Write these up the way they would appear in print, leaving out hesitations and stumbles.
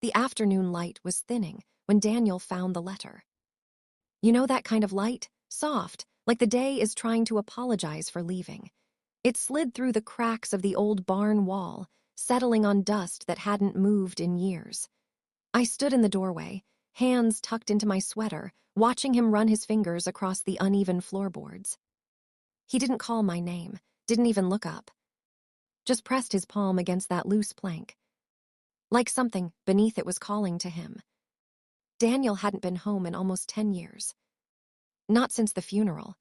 The afternoon light was thinning when Daniel found the letter. You know that kind of light? Soft, like the day is trying to apologize for leaving. It slid through the cracks of the old barn wall, settling on dust that hadn't moved in years. I stood in the doorway, hands tucked into my sweater, watching him run his fingers across the uneven floorboards. He didn't call my name, didn't even look up. Just pressed his palm against that loose plank. Like something beneath it was calling to him. Daniel hadn't been home in almost 10 years. Not since the funeral.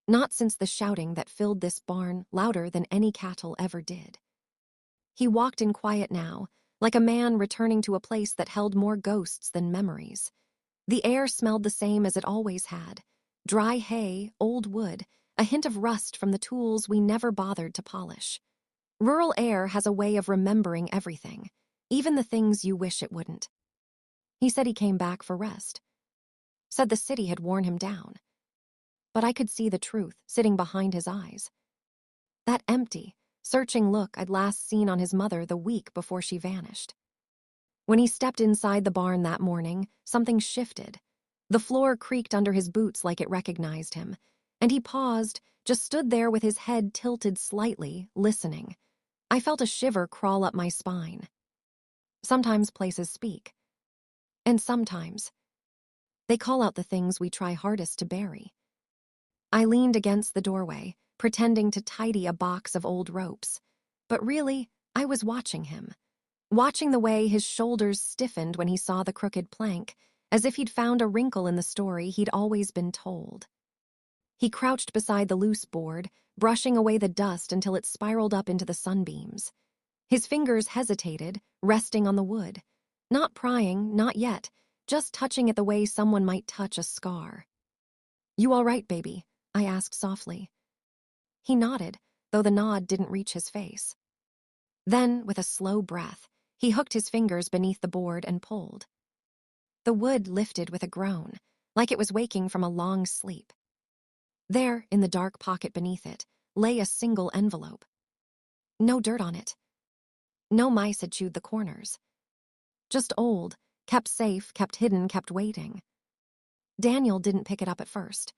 Not since the shouting that filled this barn louder than any cattle ever did. He walked in quiet now, like a man returning to a place that held more ghosts than memories. The air smelled the same as it always had. Dry hay, old wood, a hint of rust from the tools we never bothered to polish. Rural air has a way of remembering everything, even the things you wish it wouldn't. He said he came back for rest. Said the city had worn him down. But I could see the truth sitting behind his eyes. That empty, searching look I'd last seen on his mother the week before she vanished. When he stepped inside the barn that morning, something shifted. The floor creaked under his boots like it recognized him, and he paused, just stood there with his head tilted slightly, listening. I felt a shiver crawl up my spine. Sometimes places speak. And sometimes they call out the things we try hardest to bury. I leaned against the doorway, pretending to tidy a box of old ropes. But really, I was watching him. Watching the way his shoulders stiffened when he saw the crooked plank, as if he'd found a wrinkle in the story he'd always been told. He crouched beside the loose board, brushing away the dust until it spiraled up into the sunbeams. His fingers hesitated, resting on the wood. Not prying, not yet, just touching it the way someone might touch a scar. "You all right, baby?" I asked softly. He nodded, though the nod didn't reach his face. Then, with a slow breath, he hooked his fingers beneath the board and pulled. The wood lifted with a groan, like it was waking from a long sleep. There, in the dark pocket beneath it, lay a single envelope. No dirt on it. No mice had chewed the corners. Just old, kept safe, kept hidden, kept waiting. Daniel didn't pick it up at first.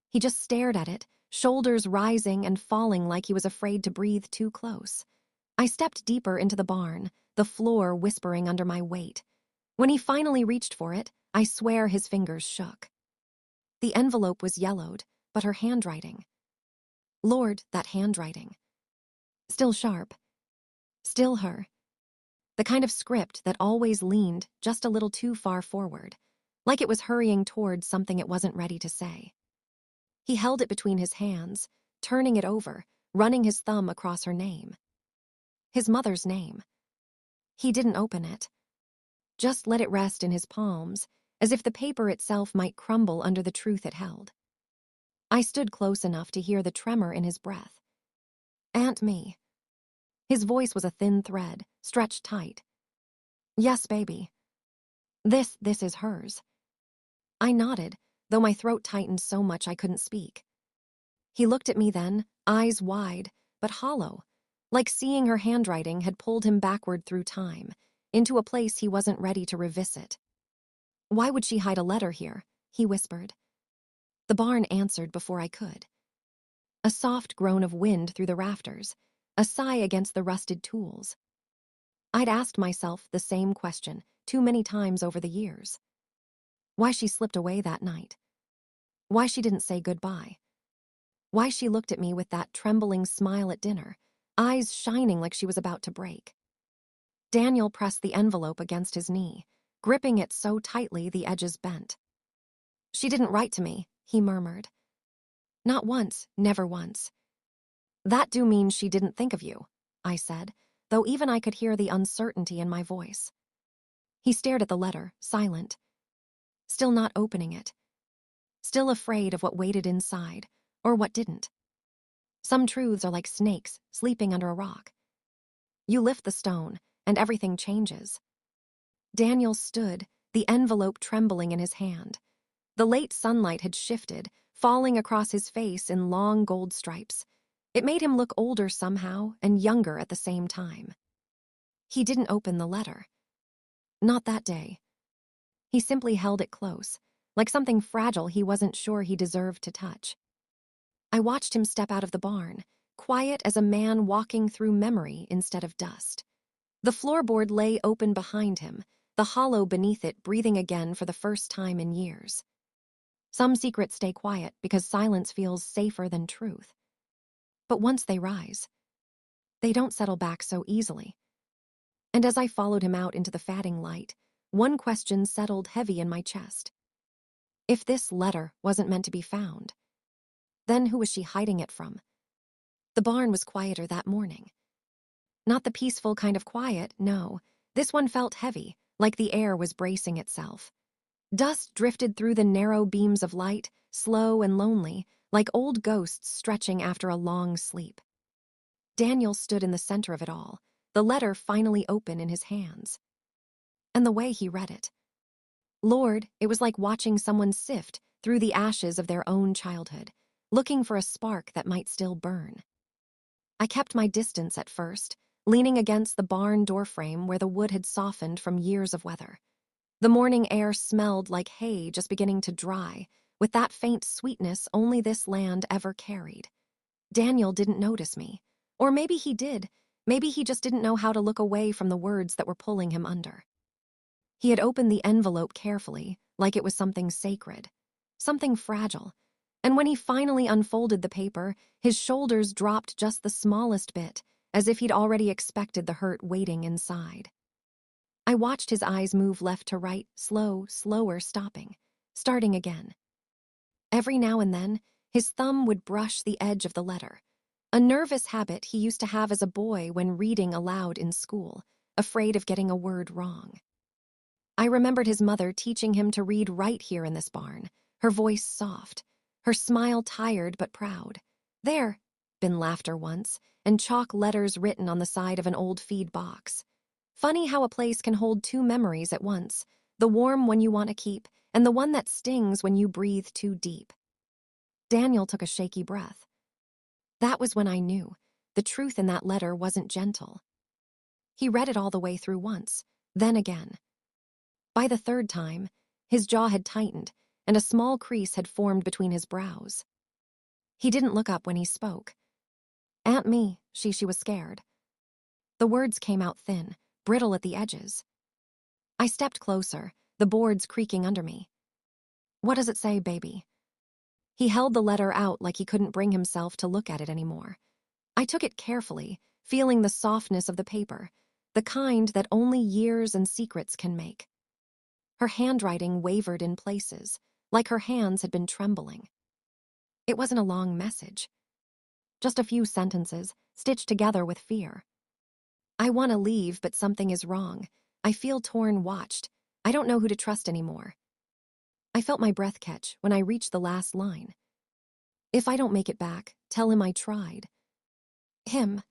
He just stared at it, shoulders rising and falling like he was afraid to breathe too close. I stepped deeper into the barn, the floor whispering under my weight. When he finally reached for it, I swear his fingers shook. The envelope was yellowed, but her handwriting. Lord, that handwriting. Still sharp. Still her. The kind of script that always leaned just a little too far forward, like it was hurrying towards something it wasn't ready to say. He held it between his hands, turning it over, running his thumb across her name. His mother's name. He didn't open it. Just let it rest in his palms, as if the paper itself might crumble under the truth it held. I stood close enough to hear the tremor in his breath. "Aunt Me." His voice was a thin thread, stretched tight. "Yes, baby. This is hers." I nodded, though my throat tightened so much I couldn't speak. He looked at me then, eyes wide, but hollow, like seeing her handwriting had pulled him backward through time, into a place he wasn't ready to revisit. "Why would she hide a letter here?" he whispered. The barn answered before I could. A soft groan of wind through the rafters, a sigh against the rusted tools. I'd asked myself the same question too many times over the years. Why she slipped away that night. Why she didn't say goodbye. Why she looked at me with that trembling smile at dinner, eyes shining like she was about to break. Daniel pressed the envelope against his knee, gripping it so tightly the edges bent. "She didn't write to me," he murmured. "Not once, never once." "That do mean she didn't think of you," I said, though even I could hear the uncertainty in my voice. He stared at the letter, silent. Still not opening it. Still afraid of what waited inside, or what didn't. Some truths are like snakes sleeping under a rock. You lift the stone, and everything changes. Daniel stood, the envelope trembling in his hand. The late sunlight had shifted, falling across his face in long gold stripes. It made him look older somehow and younger at the same time. He didn't open the letter. Not that day. He simply held it close, like something fragile he wasn't sure he deserved to touch. I watched him step out of the barn, quiet as a man walking through memory instead of dust. The floorboard lay open behind him, the hollow beneath it breathing again for the first time in years. Some secrets stay quiet because silence feels safer than truth. But once they rise, they don't settle back so easily. And as I followed him out into the fading light, one question settled heavy in my chest. If this letter wasn't meant to be found, then who was she hiding it from? The barn was quieter that morning. Not the peaceful kind of quiet, no. This one felt heavy, like the air was bracing itself. Dust drifted through the narrow beams of light, slow and lonely, like old ghosts stretching after a long sleep. Daniel stood in the center of it all, the letter finally open in his hands. And the way he read it. Lord, it was like watching someone sift through the ashes of their own childhood, looking for a spark that might still burn. I kept my distance at first, leaning against the barn doorframe where the wood had softened from years of weather. The morning air smelled like hay just beginning to dry, with that faint sweetness only this land ever carried. Daniel didn't notice me. Or maybe he did. Maybe he just didn't know how to look away from the words that were pulling him under. He had opened the envelope carefully, like it was something sacred, something fragile. And when he finally unfolded the paper, his shoulders dropped just the smallest bit, as if he'd already expected the hurt waiting inside. I watched his eyes move left to right, slower, stopping, starting again. Every now and then, his thumb would brush the edge of the letter, a nervous habit he used to have as a boy when reading aloud in school, afraid of getting a word wrong. I remembered his mother teaching him to read right here in this barn, her voice soft, her smile tired but proud. There, been laughter once, and chalk letters written on the side of an old feed box. Funny how a place can hold two memories at once, the warm one you want to keep, and the one that stings when you breathe too deep. Daniel took a shaky breath. That was when I knew the truth in that letter wasn't gentle. He read it all the way through once, then again. By the third time, his jaw had tightened, and a small crease had formed between his brows. He didn't look up when he spoke. Aunt Me, she was scared. The words came out thin, brittle at the edges. I stepped closer, the boards creaking under me. What does it say, baby? He held the letter out like he couldn't bring himself to look at it anymore. I took it carefully, feeling the softness of the paper, the kind that only years and secrets can make. Her handwriting wavered in places, like her hands had been trembling. It wasn't a long message. Just a few sentences, stitched together with fear. I want to leave, but something is wrong. I feel torn, watched. I don't know who to trust anymore. I felt my breath catch when I reached the last line. If I don't make it back, tell him I tried. Him.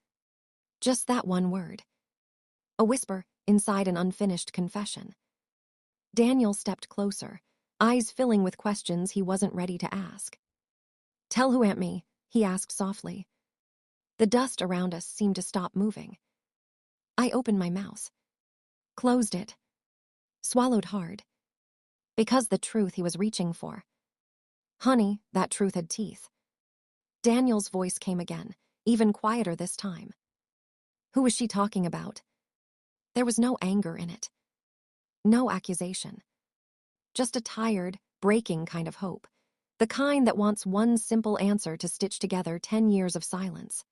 Just that one word. A whisper inside an unfinished confession. Daniel stepped closer, eyes filling with questions he wasn't ready to ask. Tell who Aunt Me, he asked softly. The dust around us seemed to stop moving. I opened my mouth, closed it, swallowed hard. Because the truth he was reaching for. Honey, that truth had teeth. Daniel's voice came again, even quieter this time. Who was she talking about? There was no anger in it. No accusation. Just a tired, breaking kind of hope. The kind that wants one simple answer to stitch together 10 years of silence.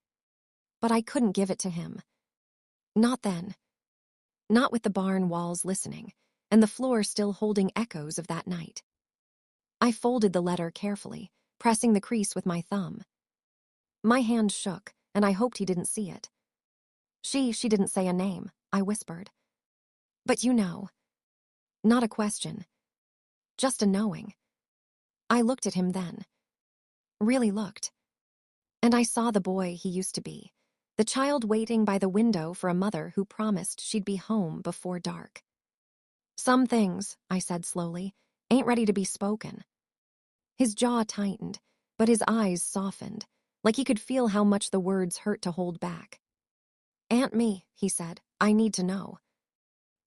But I couldn't give it to him. Not then. Not with the barn walls listening, and the floor still holding echoes of that night. I folded the letter carefully, pressing the crease with my thumb. My hand shook, and I hoped he didn't see it. She didn't say a name, I whispered. But you know. Not a question. Just a knowing. I looked at him then. Really looked. And I saw the boy he used to be, the child waiting by the window for a mother who promised she'd be home before dark. Some things, I said slowly, ain't ready to be spoken. His jaw tightened, but his eyes softened, like he could feel how much the words hurt to hold back. Aunt Me, he said, I need to know.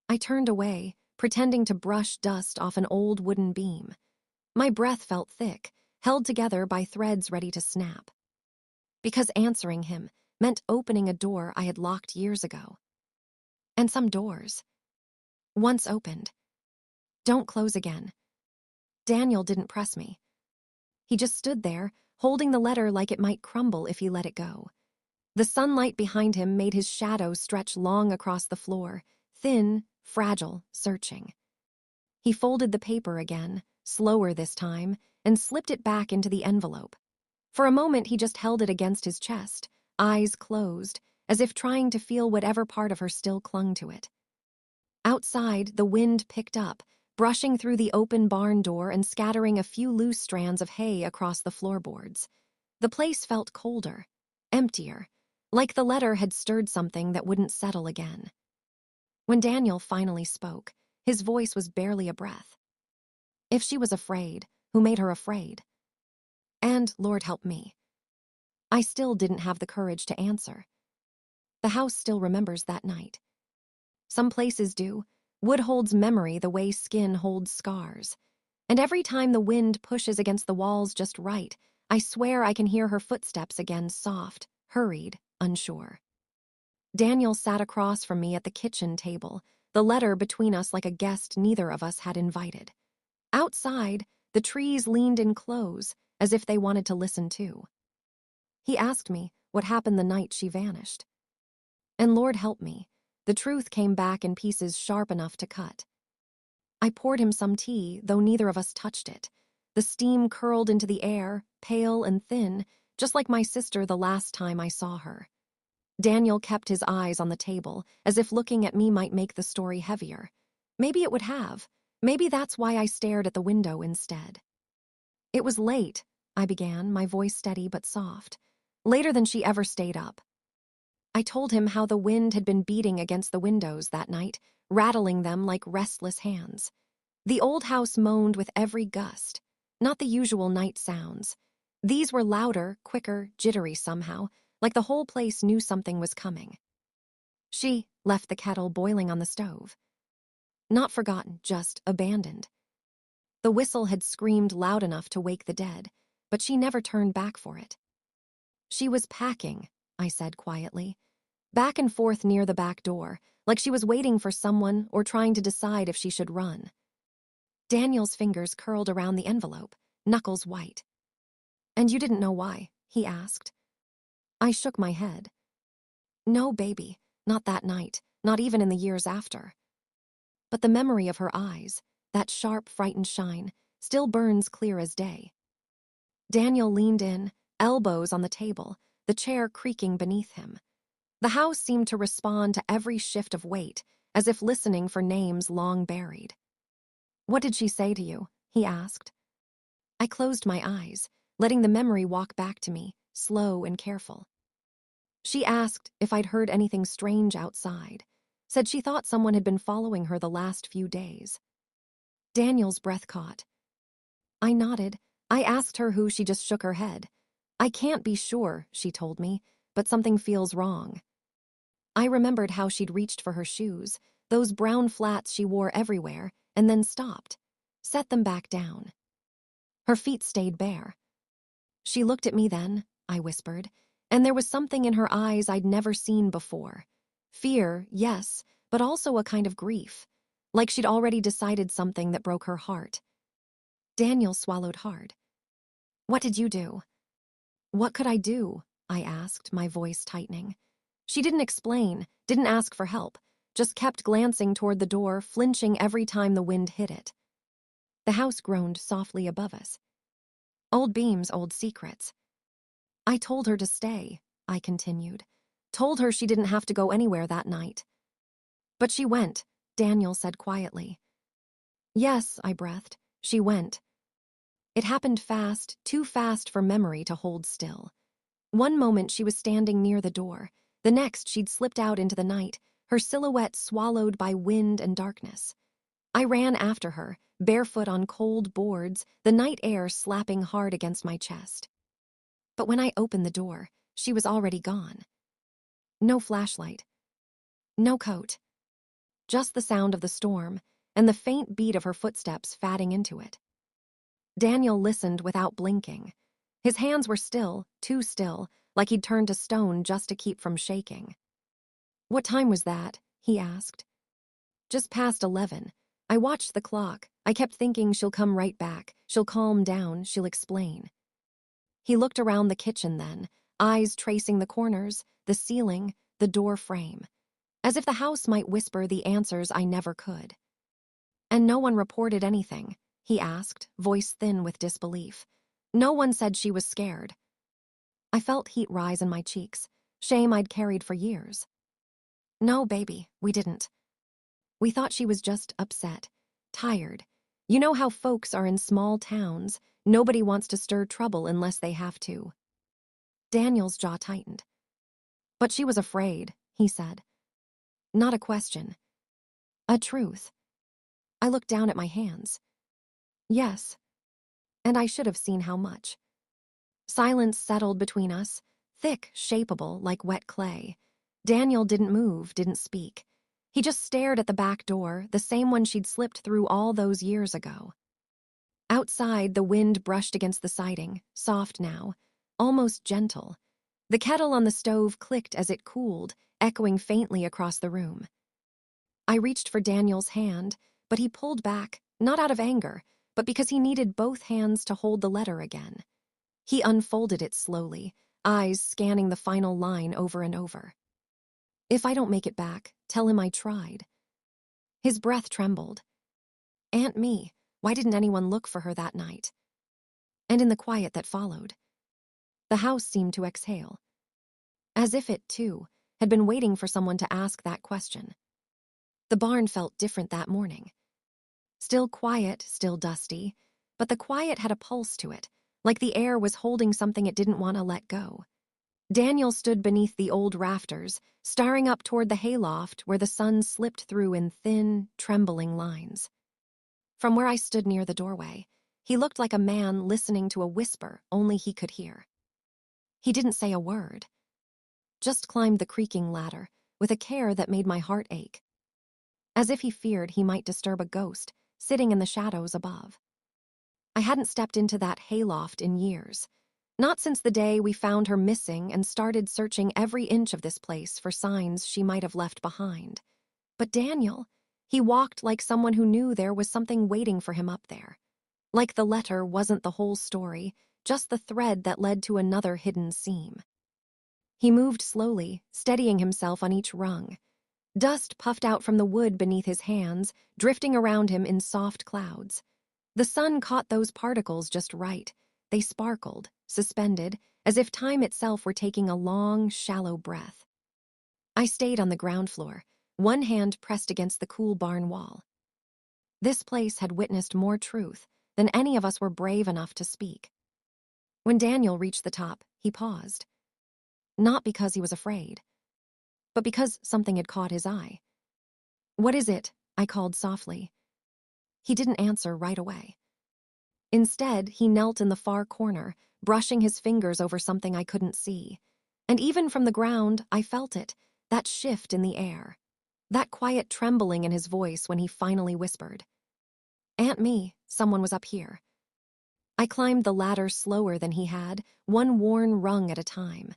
I turned away, pretending to brush dust off an old wooden beam. My breath felt thick, held together by threads ready to snap. Because answering him meant opening a door I had locked years ago. And some doors, once opened, don't close again. Daniel didn't press me. He just stood there, holding the letter like it might crumble if he let it go. The sunlight behind him made his shadow stretch long across the floor, thin, fragile, searching. He folded the paper again, slower this time, and slipped it back into the envelope. For a moment he just held it against his chest, eyes closed, as if trying to feel whatever part of her still clung to it. Outside, the wind picked up, brushing through the open barn door and scattering a few loose strands of hay across the floorboards. The place felt colder, emptier, like the letter had stirred something that wouldn't settle again. When Daniel finally spoke, his voice was barely a breath. If she was afraid, who made her afraid? And, Lord help me, I still didn't have the courage to answer. The house still remembers that night. Some places do. Wood holds memory the way skin holds scars. And every time the wind pushes against the walls just right, I swear I can hear her footsteps again, soft, hurried, unsure. Daniel sat across from me at the kitchen table, the letter between us like a guest neither of us had invited. Outside, the trees leaned in close, as if they wanted to listen too. He asked me what happened the night she vanished. And Lord help me, the truth came back in pieces sharp enough to cut. I poured him some tea, though neither of us touched it. The steam curled into the air, pale and thin, just like my sister the last time I saw her. Daniel kept his eyes on the table, as if looking at me might make the story heavier. Maybe it would have. Maybe that's why I stared at the window instead. It was late, I began, my voice steady but soft. Later than she ever stayed up. I told him how the wind had been beating against the windows that night, rattling them like restless hands. The old house moaned with every gust, not the usual night sounds. These were louder, quicker, jittery somehow, like the whole place knew something was coming. She left the kettle boiling on the stove. Not forgotten, just abandoned. The whistle had screamed loud enough to wake the dead, but she never turned back for it. She was packing, I said quietly, back and forth near the back door, like she was waiting for someone or trying to decide if she should run. Daniel's fingers curled around the envelope, knuckles white. And you didn't know why? He asked. I shook my head. No, baby, not that night, not even in the years after. But the memory of her eyes, that sharp, frightened shine, still burns clear as day. Daniel leaned in, elbows on the table, the chair creaking beneath him. The house seemed to respond to every shift of weight, as if listening for names long buried. What did she say to you? He asked. I closed my eyes, letting the memory walk back to me, slow and careful. She asked if I'd heard anything strange outside, said she thought someone had been following her the last few days. Daniel's breath caught. I nodded. I asked her who. She just shook her head. I can't be sure, she told me, but something feels wrong. I remembered how she'd reached for her shoes, those brown flats she wore everywhere, and then stopped, set them back down. Her feet stayed bare. She looked at me then, I whispered, and there was something in her eyes I'd never seen before. Fear, yes, but also a kind of grief, like she'd already decided something that broke her heart. Daniel swallowed hard. What did you do? What could I do? I asked, my voice tightening. She didn't explain, didn't ask for help, just kept glancing toward the door, flinching every time the wind hit it. The house groaned softly above us. Old beams, old secrets. I told her to stay, I continued. Told her she didn't have to go anywhere that night. But she went, Daniel said quietly. Yes, I breathed. She went. It happened fast, too fast for memory to hold still. One moment she was standing near the door. The next she'd slipped out into the night, her silhouette swallowed by wind and darkness. I ran after her, barefoot on cold boards, the night air slapping hard against my chest. But when I opened the door, she was already gone. No flashlight. No coat. Just the sound of the storm, and the faint beat of her footsteps fading into it. Daniel listened without blinking. His hands were still, too still, like he'd turned to stone just to keep from shaking. "What time was that?" he asked. "Just past 11. I watched the clock. I kept thinking she'll come right back. She'll calm down, she'll explain." He looked around the kitchen then, eyes tracing the corners, the ceiling, the door frame, as if the house might whisper the answers I never could. "And no one reported anything?" he asked, voice thin with disbelief. "No one said she was scared?" I felt heat rise in my cheeks, shame I'd carried for years. "No, baby, we didn't. We thought she was just upset, tired. You know how folks are in small towns. Nobody wants to stir trouble unless they have to." Daniel's jaw tightened. "But she was afraid," he said. Not a question. A truth. I looked down at my hands. Yes, and I should have seen how much. Silence settled between us, thick, shapeable, like wet clay. Daniel didn't move, didn't speak. He just stared at the back door, the same one she'd slipped through all those years ago. Outside, the wind brushed against the siding, soft now, almost gentle. The kettle on the stove clicked as it cooled, echoing faintly across the room. I reached for Daniel's hand, but he pulled back, not out of anger, but because he needed both hands to hold the letter again. He unfolded it slowly, eyes scanning the final line over and over. "If I don't make it back, tell him I tried." His breath trembled. Aunt Me, why didn't anyone look for her that night? And in the quiet that followed, the house seemed to exhale, as if it, too, had been waiting for someone to ask that question. The barn felt different that morning. Still quiet, still dusty, but the quiet had a pulse to it, like the air was holding something it didn't want to let go. Daniel stood beneath the old rafters, staring up toward the hayloft where the sun slipped through in thin, trembling lines. From where I stood near the doorway, he looked like a man listening to a whisper only he could hear. He didn't say a word, just climbed the creaking ladder with a care that made my heart ache, as if he feared he might disturb a ghost sitting in the shadows above. I hadn't stepped into that hayloft in years, not since the day we found her missing and started searching every inch of this place for signs she might have left behind. But Daniel, he walked like someone who knew there was something waiting for him up there. Like the letter wasn't the whole story, just the thread that led to another hidden seam. He moved slowly, steadying himself on each rung. Dust puffed out from the wood beneath his hands, drifting around him in soft clouds. The sun caught those particles just right. They sparkled, suspended, as if time itself were taking a long, shallow breath. I stayed on the ground floor, one hand pressed against the cool barn wall. This place had witnessed more truth than any of us were brave enough to speak. When Daniel reached the top, he paused. Not because he was afraid, but because something had caught his eye. "What is it?" I called softly. He didn't answer right away. Instead, he knelt in the far corner, brushing his fingers over something I couldn't see. And even from the ground, I felt it, that shift in the air, that quiet trembling in his voice when he finally whispered, "Aunt Me, someone was up here." I climbed the ladder slower than he had, one worn rung at a time.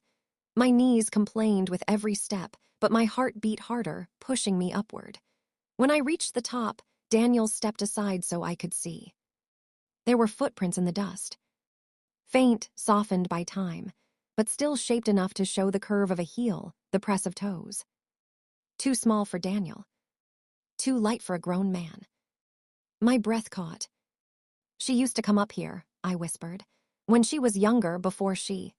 My knees complained with every step, but my heart beat harder, pushing me upward. When I reached the top, Daniel stepped aside so I could see. There were footprints in the dust. Faint, softened by time, but still shaped enough to show the curve of a heel, the press of toes. Too small for Daniel. Too light for a grown man. My breath caught. "She used to come up here," I whispered. "When she was younger, before she—"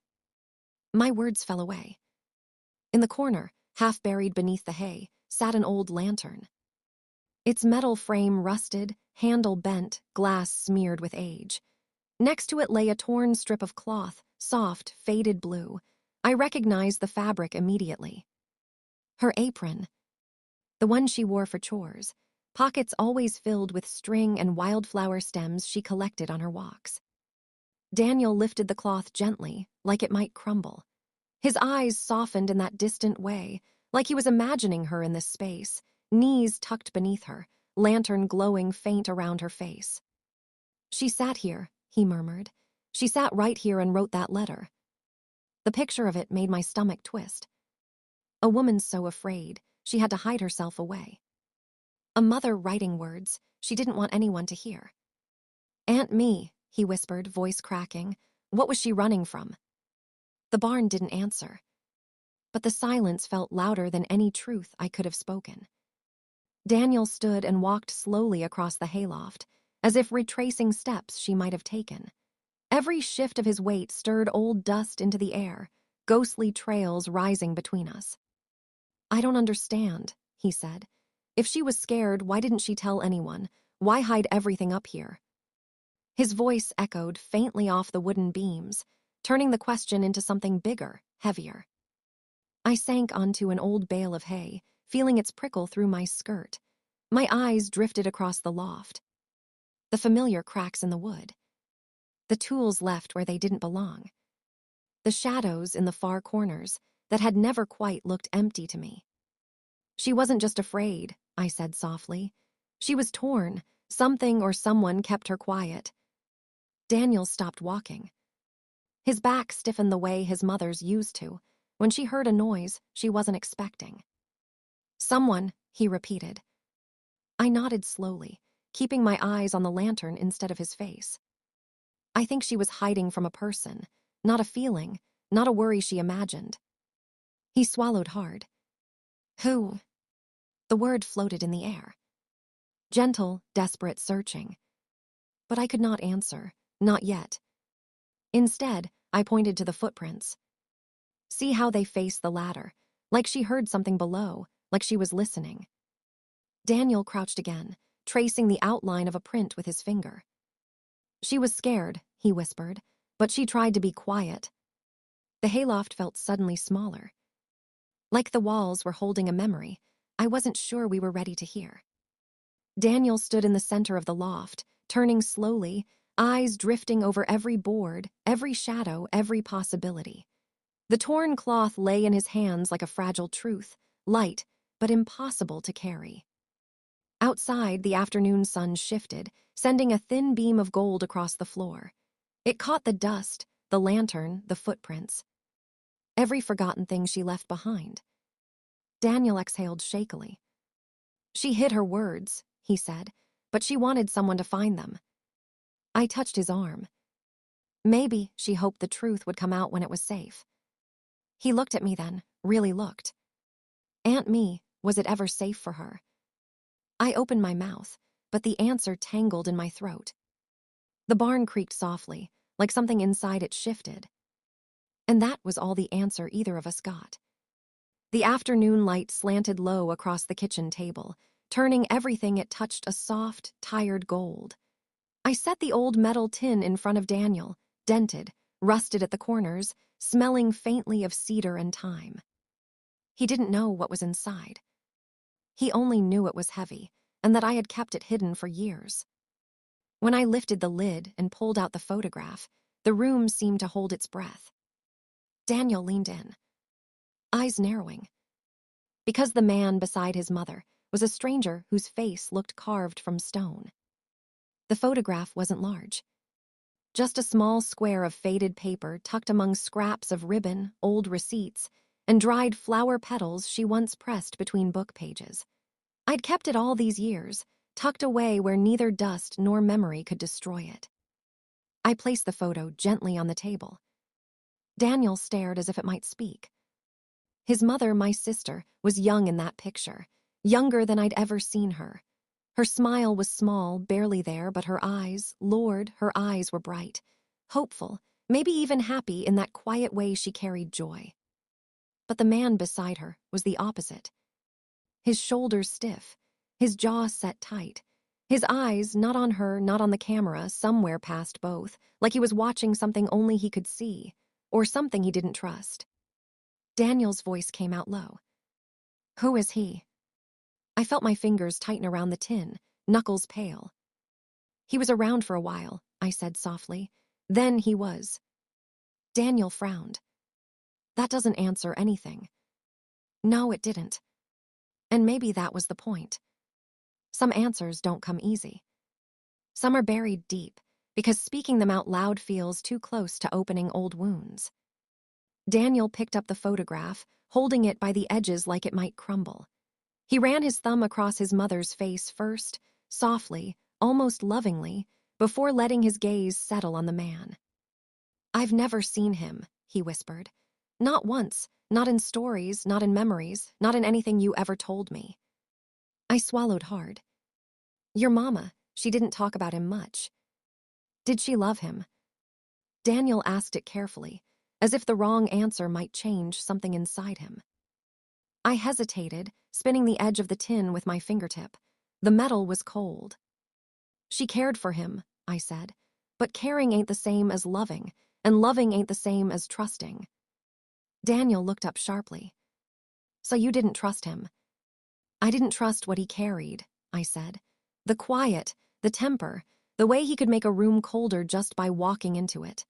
My words fell away. In the corner, half buried beneath the hay, sat an old lantern. Its metal frame rusted, handle bent, glass smeared with age. Next to it lay a torn strip of cloth, soft, faded blue. I recognized the fabric immediately. Her apron. The one she wore for chores, pockets always filled with string and wildflower stems she collected on her walks. Daniel lifted the cloth gently, like it might crumble. His eyes softened in that distant way, like he was imagining her in this space, knees tucked beneath her, lantern glowing faint around her face. "She sat here," he murmured. "She sat right here and wrote that letter." The picture of it made my stomach twist. A woman so afraid, she had to hide herself away. A mother writing words she didn't want anyone to hear. "Aunt Me," he whispered, voice cracking. "What was she running from?" The barn didn't answer, but the silence felt louder than any truth I could have spoken. Daniel stood and walked slowly across the hayloft, as if retracing steps she might have taken. Every shift of his weight stirred old dust into the air, ghostly trails rising between us. "I don't understand," he said. "If she was scared, why didn't she tell anyone? Why hide everything up here?" His voice echoed faintly off the wooden beams, turning the question into something bigger, heavier. I sank onto an old bale of hay, feeling its prickle through my skirt. My eyes drifted across the loft. The familiar cracks in the wood. The tools left where they didn't belong. The shadows in the far corners that had never quite looked empty to me. "She wasn't just afraid," I said softly. "She was torn. Something or someone kept her quiet." Daniel stopped walking. His back stiffened the way his mother's used to, when she heard a noise she wasn't expecting. "Someone," he repeated. I nodded slowly, keeping my eyes on the lantern instead of his face. "I think she was hiding from a person, not a feeling, not a worry she imagined." He swallowed hard. "Who?" The word floated in the air. Gentle, desperate searching. But I could not answer, not yet. Instead, I pointed to the footprints. "See how they face the ladder, like she heard something below, like she was listening." Daniel crouched again, tracing the outline of a print with his finger. "She was scared," he whispered, "but she tried to be quiet." The hayloft felt suddenly smaller. Like the walls were holding a memory I wasn't sure we were ready to hear. Daniel stood in the center of the loft, turning slowly, eyes drifting over every board, every shadow, every possibility. The torn cloth lay in his hands like a fragile truth, light, but impossible to carry. Outside, the afternoon sun shifted, sending a thin beam of gold across the floor. It caught the dust, the lantern, the footprints. Every forgotten thing she left behind. Daniel exhaled shakily. "She hid her words," he said, "but she wanted someone to find them." I touched his arm. "Maybe she hoped the truth would come out when it was safe." He looked at me then, really looked. "Aunt Me, was it ever safe for her?" I opened my mouth, but the answer tangled in my throat. The barn creaked softly, like something inside it shifted. And that was all the answer either of us got. The afternoon light slanted low across the kitchen table, turning everything it touched a soft, tired gold. I set the old metal tin in front of Daniel, dented, rusted at the corners, smelling faintly of cedar and thyme. He didn't know what was inside. He only knew it was heavy, and that I had kept it hidden for years. When I lifted the lid and pulled out the photograph, the room seemed to hold its breath. Daniel leaned in, eyes narrowing. Because the man beside his mother was a stranger whose face looked carved from stone. The photograph wasn't large. Just a small square of faded paper tucked among scraps of ribbon, old receipts, and dried flower petals she once pressed between book pages. I'd kept it all these years, tucked away where neither dust nor memory could destroy it. I placed the photo gently on the table. Daniel stared as if it might speak. His mother, my sister, was young in that picture, younger than I'd ever seen her. Her smile was small, barely there, but her eyes, Lord, her eyes were bright, hopeful, maybe even happy in that quiet way she carried joy. But the man beside her was the opposite. His shoulders stiff, his jaw set tight, his eyes not on her, not on the camera, somewhere past both, like he was watching something only he could see, or something he didn't trust. Daniel's voice came out low. "Who is he?" I felt my fingers tighten around the tin, knuckles pale. "He was around for a while," I said softly. "Then he was." Daniel frowned. "That doesn't answer anything." No, it didn't. And maybe that was the point. Some answers don't come easy. Some are buried deep, because speaking them out loud feels too close to opening old wounds. Daniel picked up the photograph, holding it by the edges like it might crumble. He ran his thumb across his mother's face first, softly, almost lovingly, before letting his gaze settle on the man. "I've never seen him," he whispered. "Not once, not in stories, not in memories, not in anything you ever told me." I swallowed hard. "Your mama, she didn't talk about him much. Did she love him?" Daniel asked it carefully, as if the wrong answer might change something inside him. I hesitated, spinning the edge of the tin with my fingertip. The metal was cold. "She cared for him," I said, "but caring ain't the same as loving, and loving ain't the same as trusting." Daniel looked up sharply. "So you didn't trust him?" "I didn't trust what he carried," I said. "The quiet, the temper, the way he could make a room colder just by walking into it."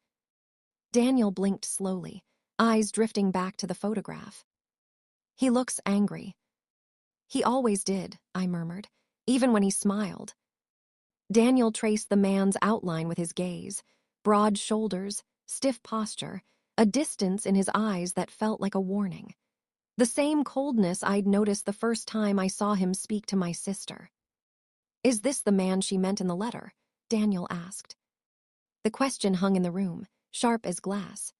Daniel blinked slowly, eyes drifting back to the photograph. "He looks angry." "He always did," I murmured, "even when he smiled." Daniel traced the man's outline with his gaze, broad shoulders, stiff posture, a distance in his eyes that felt like a warning. The same coldness I'd noticed the first time I saw him speak to my sister. "Is this the man she meant in the letter?" Daniel asked. The question hung in the room, sharp as glass.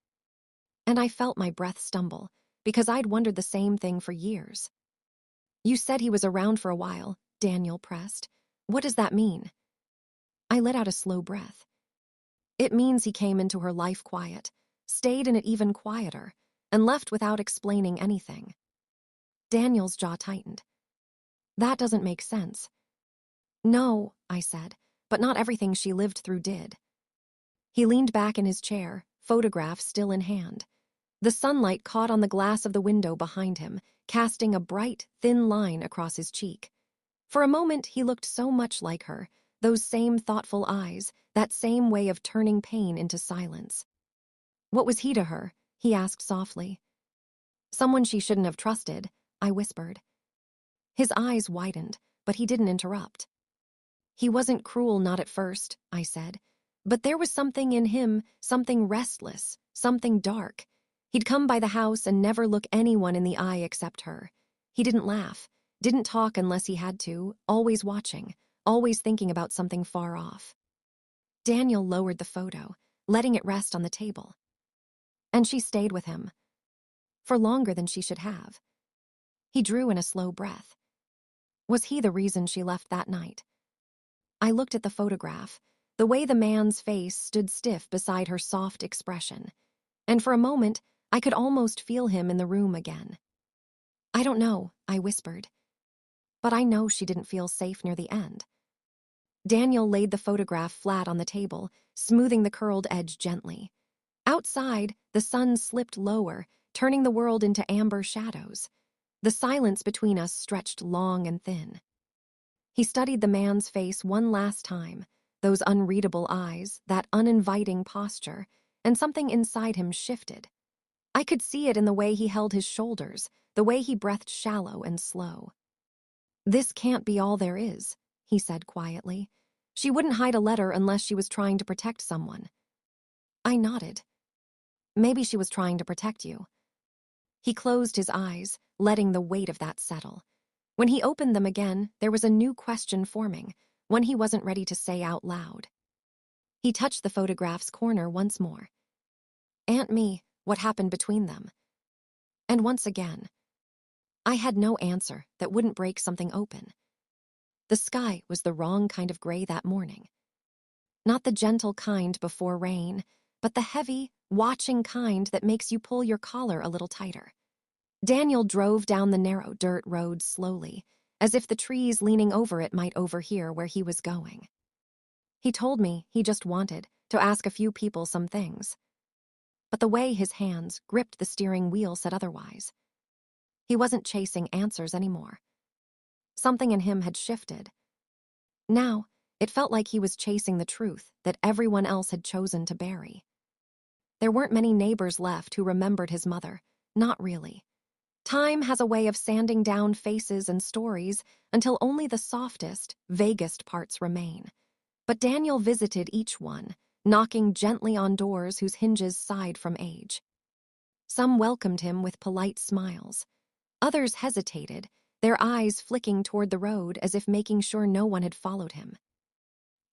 And I felt my breath stumble, because I'd wondered the same thing for years. "You said he was around for a while," Daniel pressed. "What does that mean?" I let out a slow breath. "It means he came into her life quiet, stayed in it even quieter, and left without explaining anything." Daniel's jaw tightened. "That doesn't make sense." "No," I said, "but not everything she lived through did." He leaned back in his chair, photograph still in hand. The sunlight caught on the glass of the window behind him, casting a bright, thin line across his cheek. For a moment, he looked so much like her, those same thoughtful eyes, that same way of turning pain into silence. "What was he to her?" he asked softly. "Someone she shouldn't have trusted," I whispered. His eyes widened, but he didn't interrupt. "He wasn't cruel, not at first," I said. "But there was something in him, something restless, something dark. He'd come by the house and never look anyone in the eye except her. He didn't laugh, didn't talk unless he had to, always watching, always thinking about something far off." Daniel lowered the photo, letting it rest on the table. "And she stayed with him. For longer than she should have." He drew in a slow breath. "Was he the reason she left that night?" I looked at the photograph, the way the man's face stood stiff beside her soft expression, and for a moment I could almost feel him in the room again. "I don't know," I whispered. "But I know she didn't feel safe near the end." Daniel laid the photograph flat on the table, smoothing the curled edge gently. Outside, the sun slipped lower, turning the world into amber shadows. The silence between us stretched long and thin. He studied the man's face one last time, those unreadable eyes, that uninviting posture, and something inside him shifted. I could see it in the way he held his shoulders, the way he breathed shallow and slow. "This can't be all there is," he said quietly. "She wouldn't hide a letter unless she was trying to protect someone." I nodded. "Maybe she was trying to protect you." He closed his eyes, letting the weight of that settle. When he opened them again, there was a new question forming, one he wasn't ready to say out loud. He touched the photograph's corner once more. "Aunt Me, what happened between them?" And once again. I had no answer that wouldn't break something open. The sky was the wrong kind of gray that morning. Not the gentle kind before rain, but the heavy, watching kind that makes you pull your collar a little tighter. Daniel drove down the narrow dirt road slowly, as if the trees leaning over it might overhear where he was going. He told me he just wanted to ask a few people some things. But the way his hands gripped the steering wheel said otherwise. He wasn't chasing answers anymore. Something in him had shifted. Now, it felt like he was chasing the truth that everyone else had chosen to bury. There weren't many neighbors left who remembered his mother, not really. Time has a way of sanding down faces and stories until only the softest, vaguest parts remain. But Daniel visited each one, knocking gently on doors whose hinges sighed from age. Some welcomed him with polite smiles. Others hesitated, their eyes flicking toward the road as if making sure no one had followed him.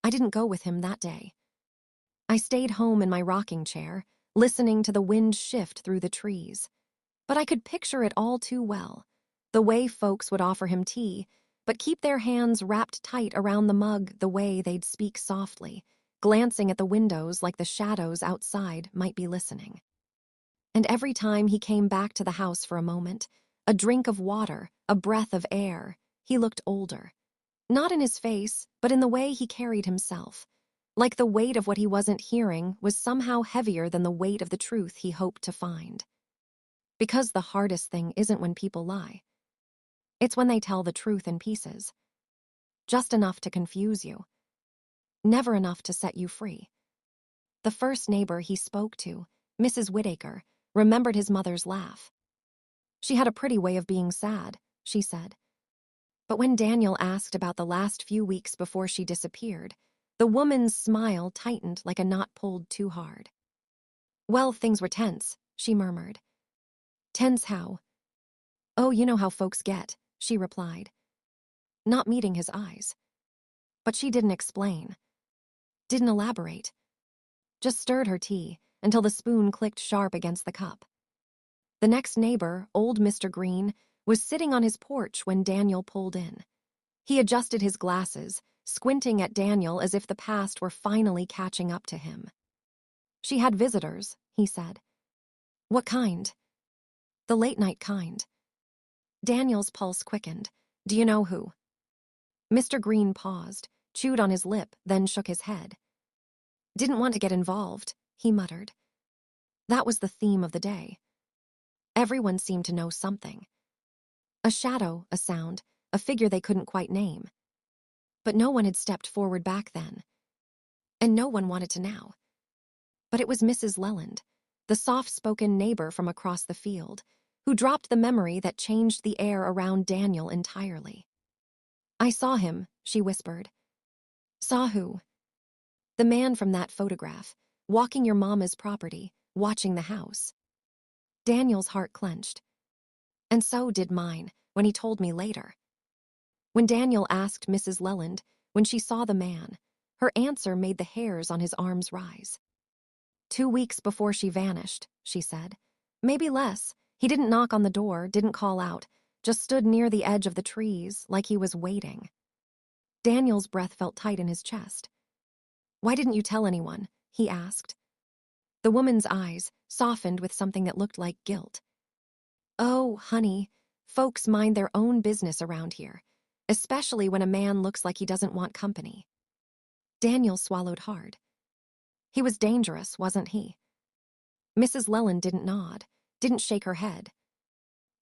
I didn't go with him that day. I stayed home in my rocking chair, listening to the wind shift through the trees. But I could picture it all too well. The way folks would offer him tea, but keep their hands wrapped tight around the mug the way they'd speak softly, glancing at the windows like the shadows outside might be listening. And every time he came back to the house for a moment, a drink of water, a breath of air, he looked older. Not in his face, but in the way he carried himself. Like the weight of what he wasn't hearing was somehow heavier than the weight of the truth he hoped to find. Because the hardest thing isn't when people lie. It's when they tell the truth in pieces. Just enough to confuse you. Never enough to set you free. The first neighbor he spoke to, Mrs. Whittaker, remembered his mother's laugh. She had a pretty way of being sad, she said. But when Daniel asked about the last few weeks before she disappeared, the woman's smile tightened like a knot pulled too hard. Well, things were tense, she murmured. Tense how? Oh, you know how folks get, she replied, not meeting his eyes. But she didn't explain. Didn't elaborate. Just stirred her tea until the spoon clicked sharp against the cup. The next neighbor, old Mr. Green, was sitting on his porch when Daniel pulled in. He adjusted his glasses, squinting at Daniel as if the past were finally catching up to him. She had visitors, he said. What kind? The late-night kind. Daniel's pulse quickened. Do you know who? Mr. Green paused, chewed on his lip, then shook his head. Didn't want to get involved, he muttered. That was the theme of the day. Everyone seemed to know something. A shadow, a sound, a figure they couldn't quite name. But no one had stepped forward back then. And no one wanted to now. But it was Mrs. Leland, the soft-spoken neighbor from across the field, who dropped the memory that changed the air around Daniel entirely. I saw him, she whispered. Saw who? The man from that photograph, walking your mama's property, watching the house. Daniel's heart clenched. And so did mine, when he told me later. When Daniel asked Mrs. Leland, when she saw the man, her answer made the hairs on his arms rise. 2 weeks before she vanished, she said. Maybe less. He didn't knock on the door, didn't call out, just stood near the edge of the trees like he was waiting. Daniel's breath felt tight in his chest. Why didn't you tell anyone? He asked. The woman's eyes softened with something that looked like guilt. Oh, honey, folks mind their own business around here, especially when a man looks like he doesn't want company. Daniel swallowed hard. He was dangerous, wasn't he? Mrs. Leland didn't nod, didn't shake her head.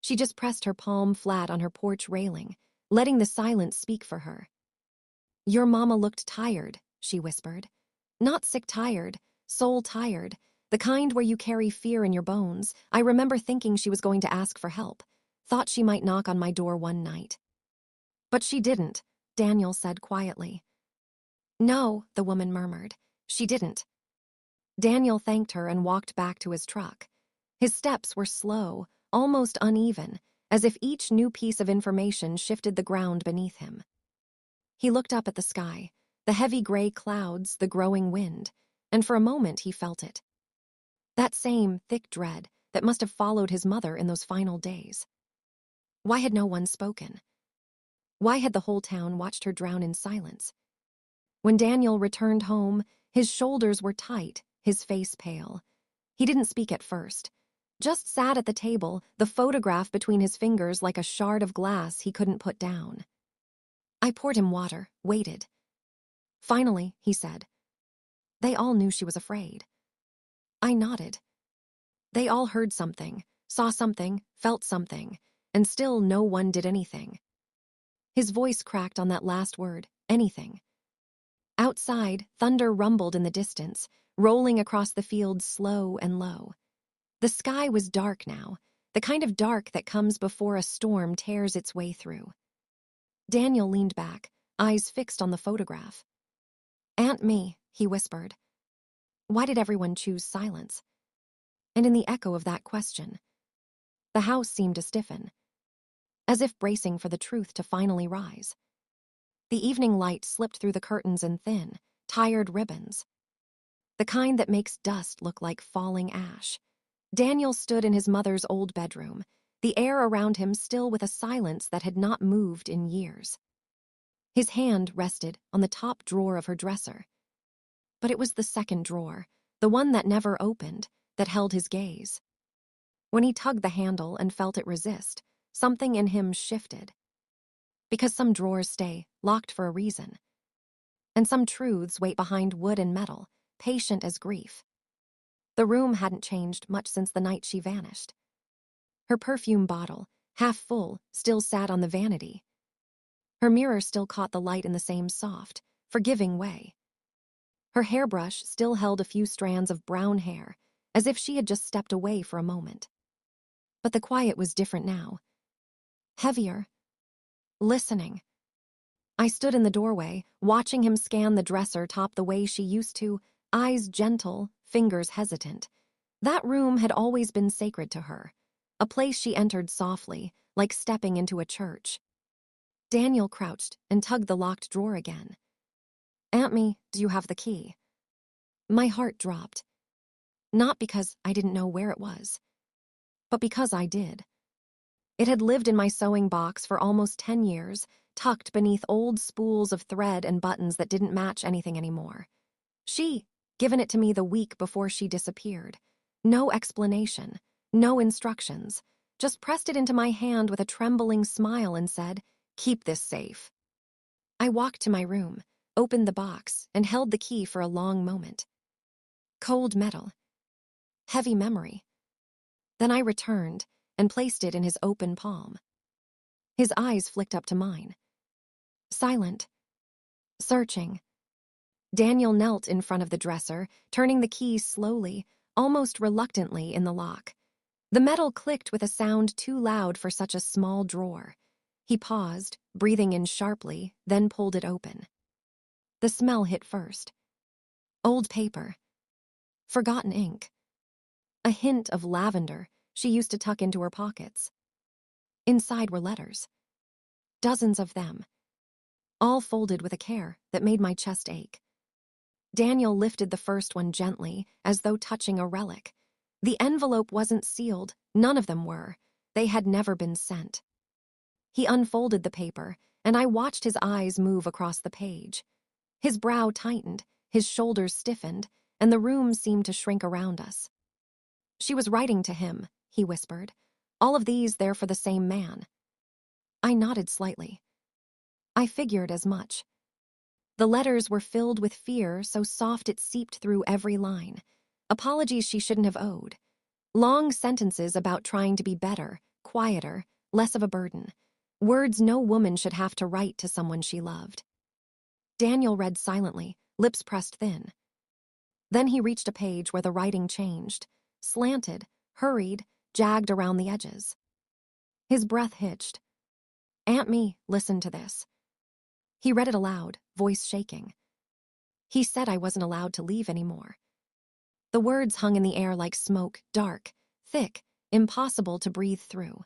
She just pressed her palm flat on her porch railing, letting the silence speak for her. Your mama looked tired, she whispered. Not sick tired, soul tired, the kind where you carry fear in your bones. I remember thinking she was going to ask for help, thought she might knock on my door one night. But she didn't, Daniel said quietly. No, the woman murmured. She didn't. Daniel thanked her and walked back to his truck. His steps were slow, almost uneven, as if each new piece of information shifted the ground beneath him. He looked up at the sky, the heavy gray clouds, the growing wind, and for a moment he felt it. That same thick dread that must have followed his mother in those final days. Why had no one spoken? Why had the whole town watched her drown in silence? When Daniel returned home, his shoulders were tight, his face pale. He didn't speak at first, just sat at the table, the photograph between his fingers like a shard of glass he couldn't put down. I poured him water, waited. Finally, he said. They all knew she was afraid. I nodded. They all heard something, saw something, felt something, and still no one did anything. His voice cracked on that last word, anything. Outside, thunder rumbled in the distance, rolling across the fields slow and low. The sky was dark now, the kind of dark that comes before a storm tears its way through. Daniel leaned back, eyes fixed on the photograph. "Aunt Me," he whispered. Why did everyone choose silence? And in the echo of that question, the house seemed to stiffen, as if bracing for the truth to finally rise. The evening light slipped through the curtains in thin, tired ribbons, the kind that makes dust look like falling ash. Daniel stood in his mother's old bedroom, the air around him still with a silence that had not moved in years. His hand rested on the top drawer of her dresser. But it was the second drawer, the one that never opened, that held his gaze. When he tugged the handle and felt it resist, something in him shifted. Because some drawers stay locked for a reason. And some truths wait behind wood and metal, patient as grief. The room hadn't changed much since the night she vanished. Her perfume bottle, half full, still sat on the vanity. Her mirror still caught the light in the same soft, forgiving way. Her hairbrush still held a few strands of brown hair, as if she had just stepped away for a moment. But the quiet was different now. Heavier. Listening. I stood in the doorway, watching him scan the dresser top the way she used to, eyes gentle, fingers hesitant. That room had always been sacred to her, a place she entered softly, like stepping into a church. Daniel crouched and tugged the locked drawer again. "Aunt Me, do you have the key?" My heart dropped. Not because I didn't know where it was, but because I did. It had lived in my sewing box for almost 10 years, tucked beneath old spools of thread and buttons that didn't match anything anymore. She, given it to me the week before she disappeared. No explanation, no instructions, just pressed it into my hand with a trembling smile and said, "Keep this safe." I walked to my room, opened the box, and held the key for a long moment. Cold metal. Heavy memory. Then I returned and placed it in his open palm. His eyes flicked up to mine. Silent. Searching. Daniel knelt in front of the dresser, turning the key slowly, almost reluctantly in the lock. The metal clicked with a sound too loud for such a small drawer. He paused, breathing in sharply, then pulled it open. The smell hit first. Old paper. Forgotten ink. A hint of lavender she used to tuck into her pockets. Inside were letters. Dozens of them. All folded with a care that made my chest ache. Daniel lifted the first one gently, as though touching a relic. The envelope wasn't sealed, none of them were. They had never been sent. He unfolded the paper, and I watched his eyes move across the page. His brow tightened, his shoulders stiffened, and the room seemed to shrink around us. "She was writing to him," he whispered. "All of these there for the same man." I nodded slightly. I figured as much. The letters were filled with fear so soft it seeped through every line. Apologies she shouldn't have owed. Long sentences about trying to be better, quieter, less of a burden. Words no woman should have to write to someone she loved. Daniel read silently, lips pressed thin. Then he reached a page where the writing changed, slanted, hurried, jagged around the edges. His breath hitched. "Aunt Me, listen to this." He read it aloud, voice shaking. He said I wasn't allowed to leave anymore. The words hung in the air like smoke, dark, thick, impossible to breathe through.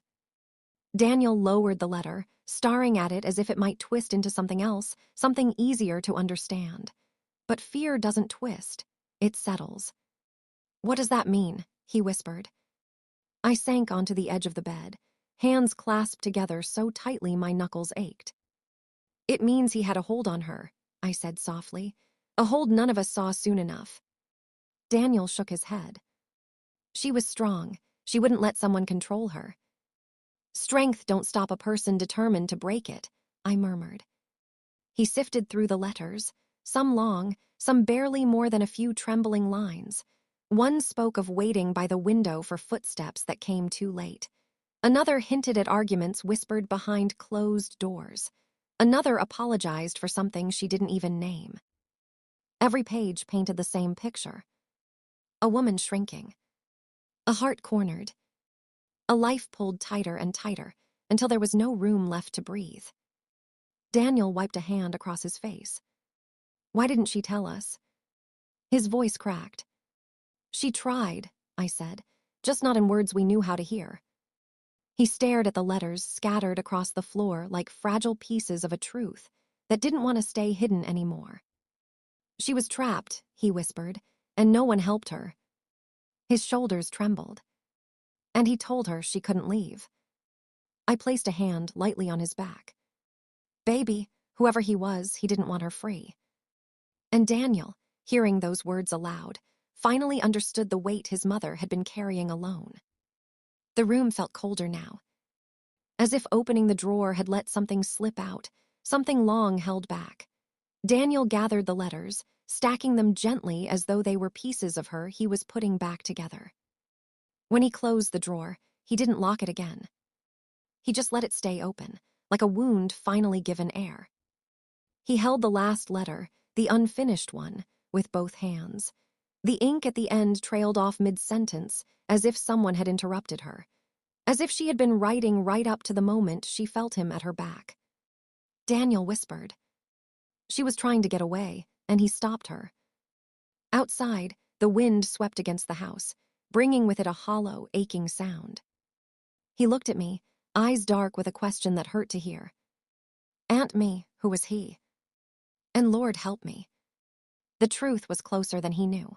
Daniel lowered the letter, staring at it as if it might twist into something else, something easier to understand. But fear doesn't twist, it settles. "What does that mean?" he whispered. I sank onto the edge of the bed, hands clasped together so tightly my knuckles ached. "It means he had a hold on her," I said softly, "a hold none of us saw soon enough." Daniel shook his head. "She was strong. She wouldn't let someone control her." "Strength don't stop a person determined to break it," I murmured. He sifted through the letters, some long, some barely more than a few trembling lines. One spoke of waiting by the window for footsteps that came too late. Another hinted at arguments whispered behind closed doors. Another apologized for something she didn't even name. Every page painted the same picture. A woman shrinking. A heart cornered. A life pulled tighter and tighter until there was no room left to breathe. Daniel wiped a hand across his face. Why didn't she tell us? His voice cracked. She tried, I said, just not in words we knew how to hear. He stared at the letters scattered across the floor like fragile pieces of a truth that didn't want to stay hidden anymore. She was trapped, he whispered, and no one helped her. His shoulders trembled. And he told her she couldn't leave. I placed a hand lightly on his back. Baby, whoever he was, he didn't want her free. And Daniel, hearing those words aloud, finally understood the weight his mother had been carrying alone. The room felt colder now, as if opening the drawer had let something slip out, something long held back. Daniel gathered the letters, stacking them gently as though they were pieces of her he was putting back together. When he closed the drawer, he didn't lock it again. He just let it stay open, like a wound finally given air. He held the last letter, the unfinished one, with both hands. The ink at the end trailed off mid-sentence, as if someone had interrupted her, as if she had been writing right up to the moment she felt him at her back. Daniel whispered. She was trying to get away, and he stopped her. Outside, the wind swept against the house, bringing with it a hollow, aching sound. He looked at me, eyes dark with a question that hurt to hear. Aunt me, who was he? And Lord help me. The truth was closer than he knew.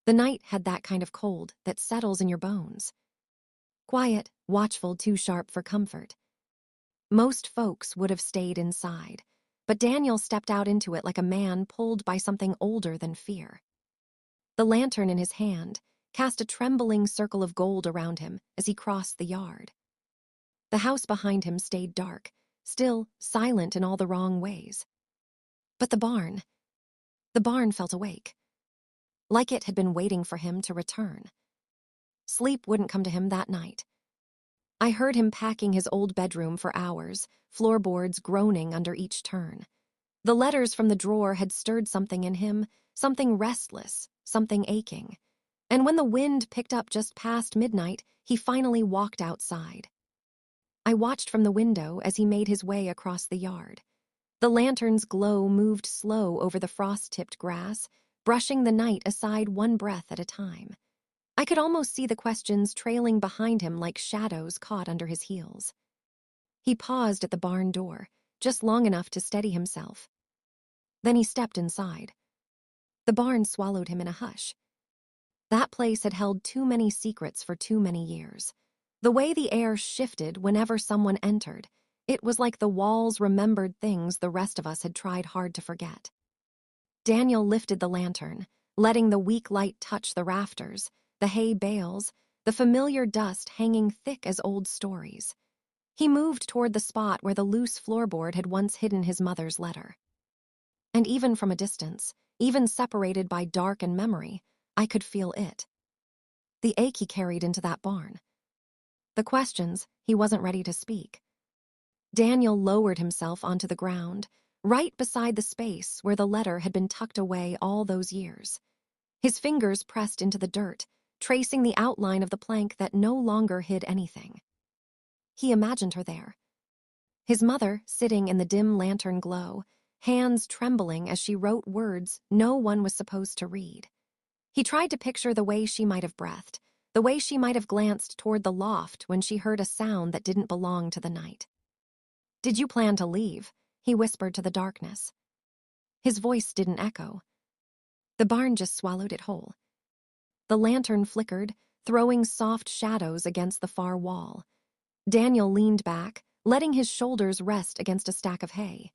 The night had that kind of cold that settles in your bones. Quiet, watchful, too sharp for comfort. Most folks would have stayed inside, but Daniel stepped out into it like a man pulled by something older than fear. The lantern in his hand cast a trembling circle of gold around him as he crossed the yard. The house behind him stayed dark, still silent in all the wrong ways. But the barn felt awake, like it had been waiting for him to return. Sleep wouldn't come to him that night. I heard him packing his old bedroom for hours, floorboards groaning under each turn. The letters from the drawer had stirred something in him, something restless, something aching. And when the wind picked up just past midnight, he finally walked outside. I watched from the window as he made his way across the yard. The lantern's glow moved slow over the frost-tipped grass, brushing the night aside one breath at a time. I could almost see the questions trailing behind him like shadows caught under his heels. He paused at the barn door, just long enough to steady himself. Then he stepped inside. The barn swallowed him in a hush. That place had held too many secrets for too many years. The way the air shifted whenever someone entered, it was like the walls remembered things the rest of us had tried hard to forget. Daniel lifted the lantern, letting the weak light touch the rafters, the hay bales, the familiar dust hanging thick as old stories. He moved toward the spot where the loose floorboard had once hidden his mother's letter. And even from a distance, even separated by dark and memory, I could feel it. The ache he carried into that barn. The questions he wasn't ready to speak. Daniel lowered himself onto the ground, right beside the space where the letter had been tucked away all those years. His fingers pressed into the dirt, tracing the outline of the plank that no longer hid anything. He imagined her there. His mother sitting in the dim lantern glow, hands trembling as she wrote words no one was supposed to read. He tried to picture the way she might have breathed, the way she might have glanced toward the loft when she heard a sound that didn't belong to the night. "Did you plan to leave?" he whispered to the darkness. His voice didn't echo. The barn just swallowed it whole. The lantern flickered, throwing soft shadows against the far wall. Daniel leaned back, letting his shoulders rest against a stack of hay.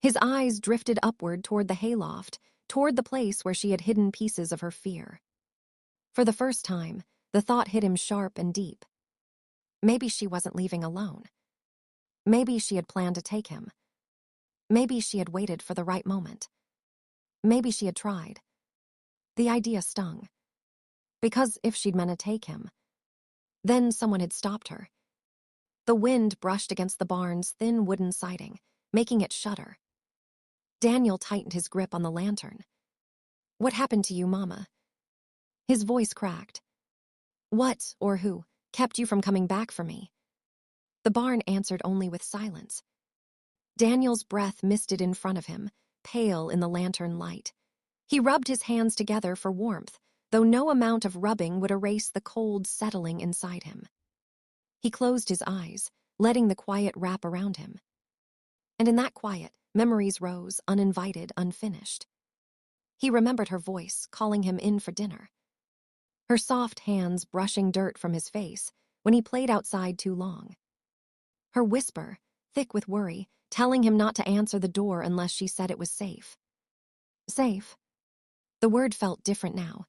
His eyes drifted upward toward the hayloft, toward the place where she had hidden pieces of her fear. For the first time, the thought hit him sharp and deep. Maybe she wasn't leaving alone. Maybe she had planned to take him. Maybe she had waited for the right moment. Maybe she had tried. The idea stung. Because if she'd meant to take him, then someone had stopped her. The wind brushed against the barn's thin wooden siding, making it shudder. Daniel tightened his grip on the lantern. "What happened to you, Mama?" His voice cracked. "What or who kept you from coming back for me?" The barn answered only with silence. Daniel's breath misted in front of him, pale in the lantern light. He rubbed his hands together for warmth, though no amount of rubbing would erase the cold settling inside him. He closed his eyes, letting the quiet wrap around him. And in that quiet, memories rose, uninvited, unfinished. He remembered her voice, calling him in for dinner. Her soft hands brushing dirt from his face when he played outside too long. Her whisper, thick with worry, telling him not to answer the door unless she said it was safe. Safe. The word felt different now.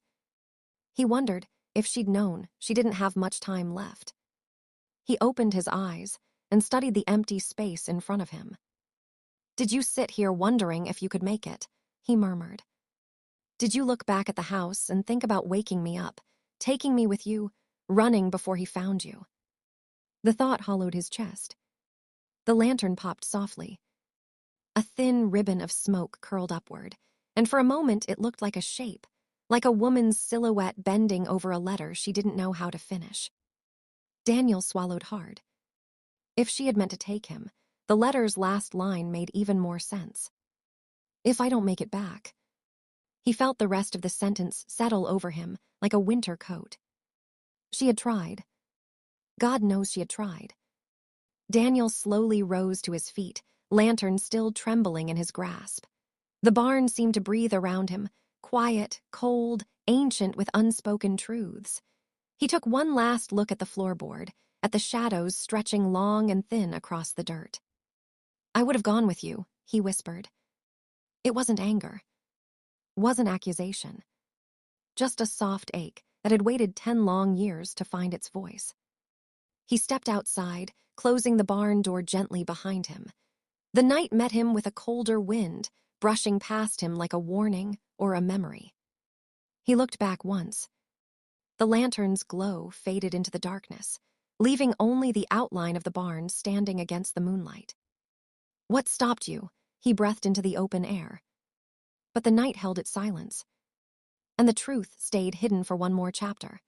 He wondered if she'd known she didn't have much time left. He opened his eyes and studied the empty space in front of him. "Did you sit here wondering if you could make it?" he murmured. "Did you look back at the house and think about waking me up, taking me with you, running before he found you?" The thought hollowed his chest. The lantern popped softly. A thin ribbon of smoke curled upward, and for a moment it looked like a shape, like a woman's silhouette bending over a letter she didn't know how to finish. Daniel swallowed hard. If she had meant to take him, the letter's last line made even more sense. "If I don't make it back." He felt the rest of the sentence settle over him like a winter coat. She had tried. God knows she had tried. Daniel slowly rose to his feet, lantern still trembling in his grasp. The barn seemed to breathe around him, quiet, cold, ancient with unspoken truths. He took one last look at the floorboard, at the shadows stretching long and thin across the dirt. "I would have gone with you," he whispered. It wasn't anger. Wasn't accusation. Just a soft ache that had waited 10 long years to find its voice. He stepped outside, closing the barn door gently behind him. The night met him with a colder wind, brushing past him like a warning or a memory. He looked back once. The lantern's glow faded into the darkness, leaving only the outline of the barn standing against the moonlight. "What stopped you?" He breathed into the open air. But the night held its silence, and the truth stayed hidden for one more chapter.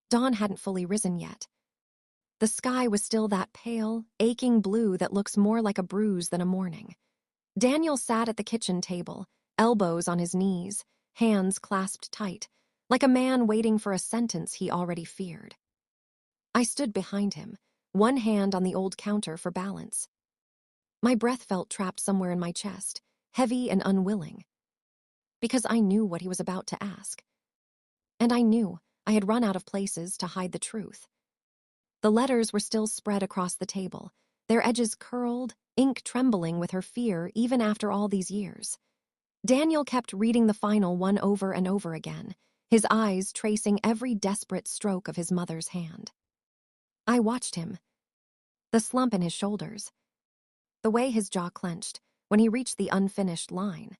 Dawn hadn't fully risen yet. The sky was still that pale, aching blue that looks more like a bruise than a morning. Daniel sat at the kitchen table, elbows on his knees, hands clasped tight, like a man waiting for a sentence he already feared. I stood behind him, one hand on the old counter for balance. My breath felt trapped somewhere in my chest, heavy and unwilling. Because I knew what he was about to ask. And I knew I had run out of places to hide the truth. The letters were still spread across the table, their edges curled, ink trembling with her fear even after all these years. Daniel kept reading the final one over and over again, his eyes tracing every desperate stroke of his mother's hand. I watched him. The slump in his shoulders. The way his jaw clenched when he reached the unfinished line.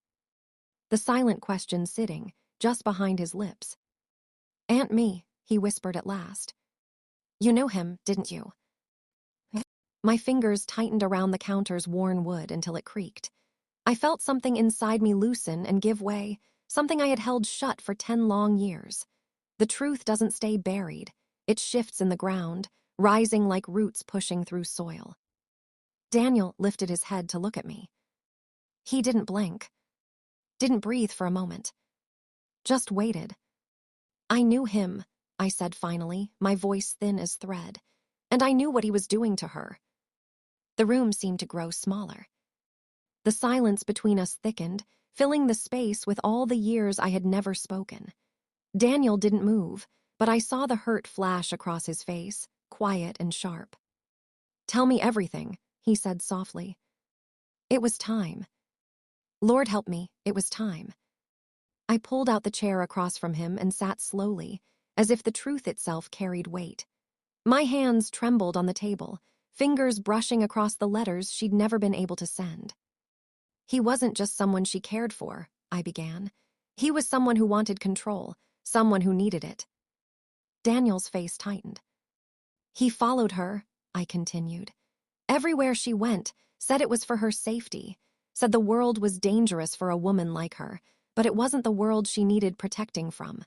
The silent question sitting just behind his lips. "Aunt Me," he whispered at last. "You knew him, didn't you?" My fingers tightened around the counter's worn wood until it creaked. I felt something inside me loosen and give way, something I had held shut for 10 long years. The truth doesn't stay buried. It shifts in the ground, rising like roots pushing through soil. Daniel lifted his head to look at me. He didn't blink. Didn't breathe for a moment. Just waited. "I knew him," I said finally, my voice thin as thread. "And I knew what he was doing to her." The room seemed to grow smaller. The silence between us thickened, filling the space with all the years I had never spoken. Daniel didn't move, but I saw the hurt flash across his face, quiet and sharp. "Tell me everything," he said softly. It was time. Lord help me, it was time. I pulled out the chair across from him and sat slowly, as if the truth itself carried weight. My hands trembled on the table, fingers brushing across the letters she'd never been able to send. "He wasn't just someone she cared for," I began. "He was someone who wanted control, someone who needed it." Daniel's face tightened. "He followed her," I continued. "Everywhere she went, said it was for her safety, said the world was dangerous for a woman like her, but it wasn't the world she needed protecting from."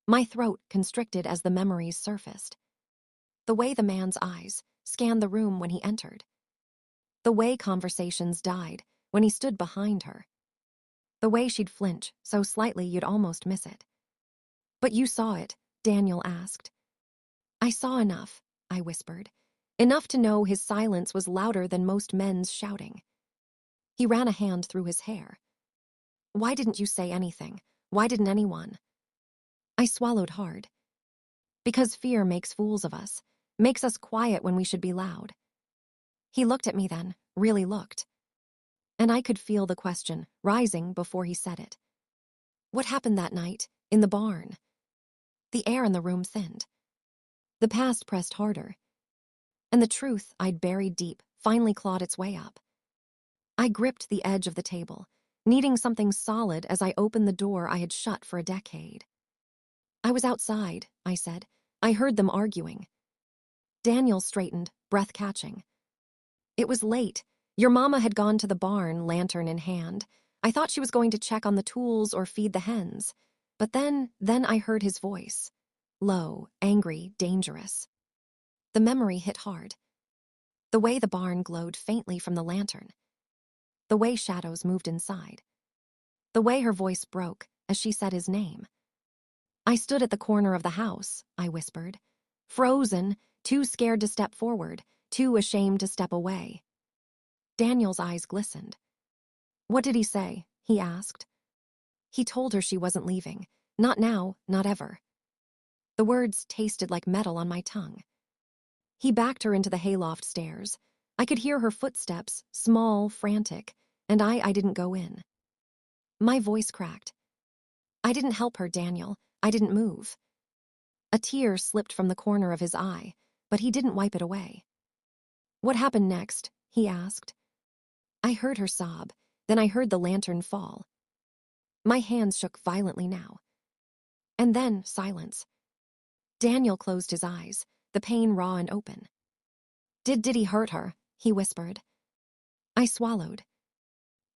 My throat constricted as the memories surfaced. The way the man's eyes scanned the room when he entered. The way conversations died when he stood behind her. The way she'd flinch so slightly you'd almost miss it. "But you saw it?" Daniel asked. "I saw enough," I whispered. Enough to know his silence was louder than most men's shouting. He ran a hand through his hair. "Why didn't you say anything? Why didn't anyone?" I swallowed hard. "Because fear makes fools of us, makes us quiet when we should be loud." He looked at me then, really looked. And I could feel the question rising before he said it. "What happened that night, in the barn?" The air in the room thinned. The past pressed harder. And the truth I'd buried deep finally clawed its way up. I gripped the edge of the table, needing something solid as I opened the door I had shut for a decade. "I was outside," I said. "I heard them arguing." Daniel straightened, breath catching. "It was late. Your mama had gone to the barn, lantern in hand. I thought she was going to check on the tools or feed the hens. But then I heard his voice. Low, angry, dangerous." The memory hit hard. The way the barn glowed faintly from the lantern. The way shadows moved inside. The way her voice broke as she said his name. "I stood at the corner of the house," I whispered. "Frozen, too scared to step forward, too ashamed to step away." Daniel's eyes glistened. "What did he say?" he asked. "He told her she wasn't leaving. Not now, not ever." The words tasted like metal on my tongue. He backed her into the hayloft stairs. I could hear her footsteps, small, frantic, and I didn't go in. My voice cracked. "I didn't help her, Daniel. I didn't move." A tear slipped from the corner of his eye, but he didn't wipe it away. "What happened next?" he asked. I heard her sob, then I heard the lantern fall. My hands shook violently now. And then silence. Daniel closed his eyes, the pain raw and open. Did he hurt her?" he whispered. I swallowed.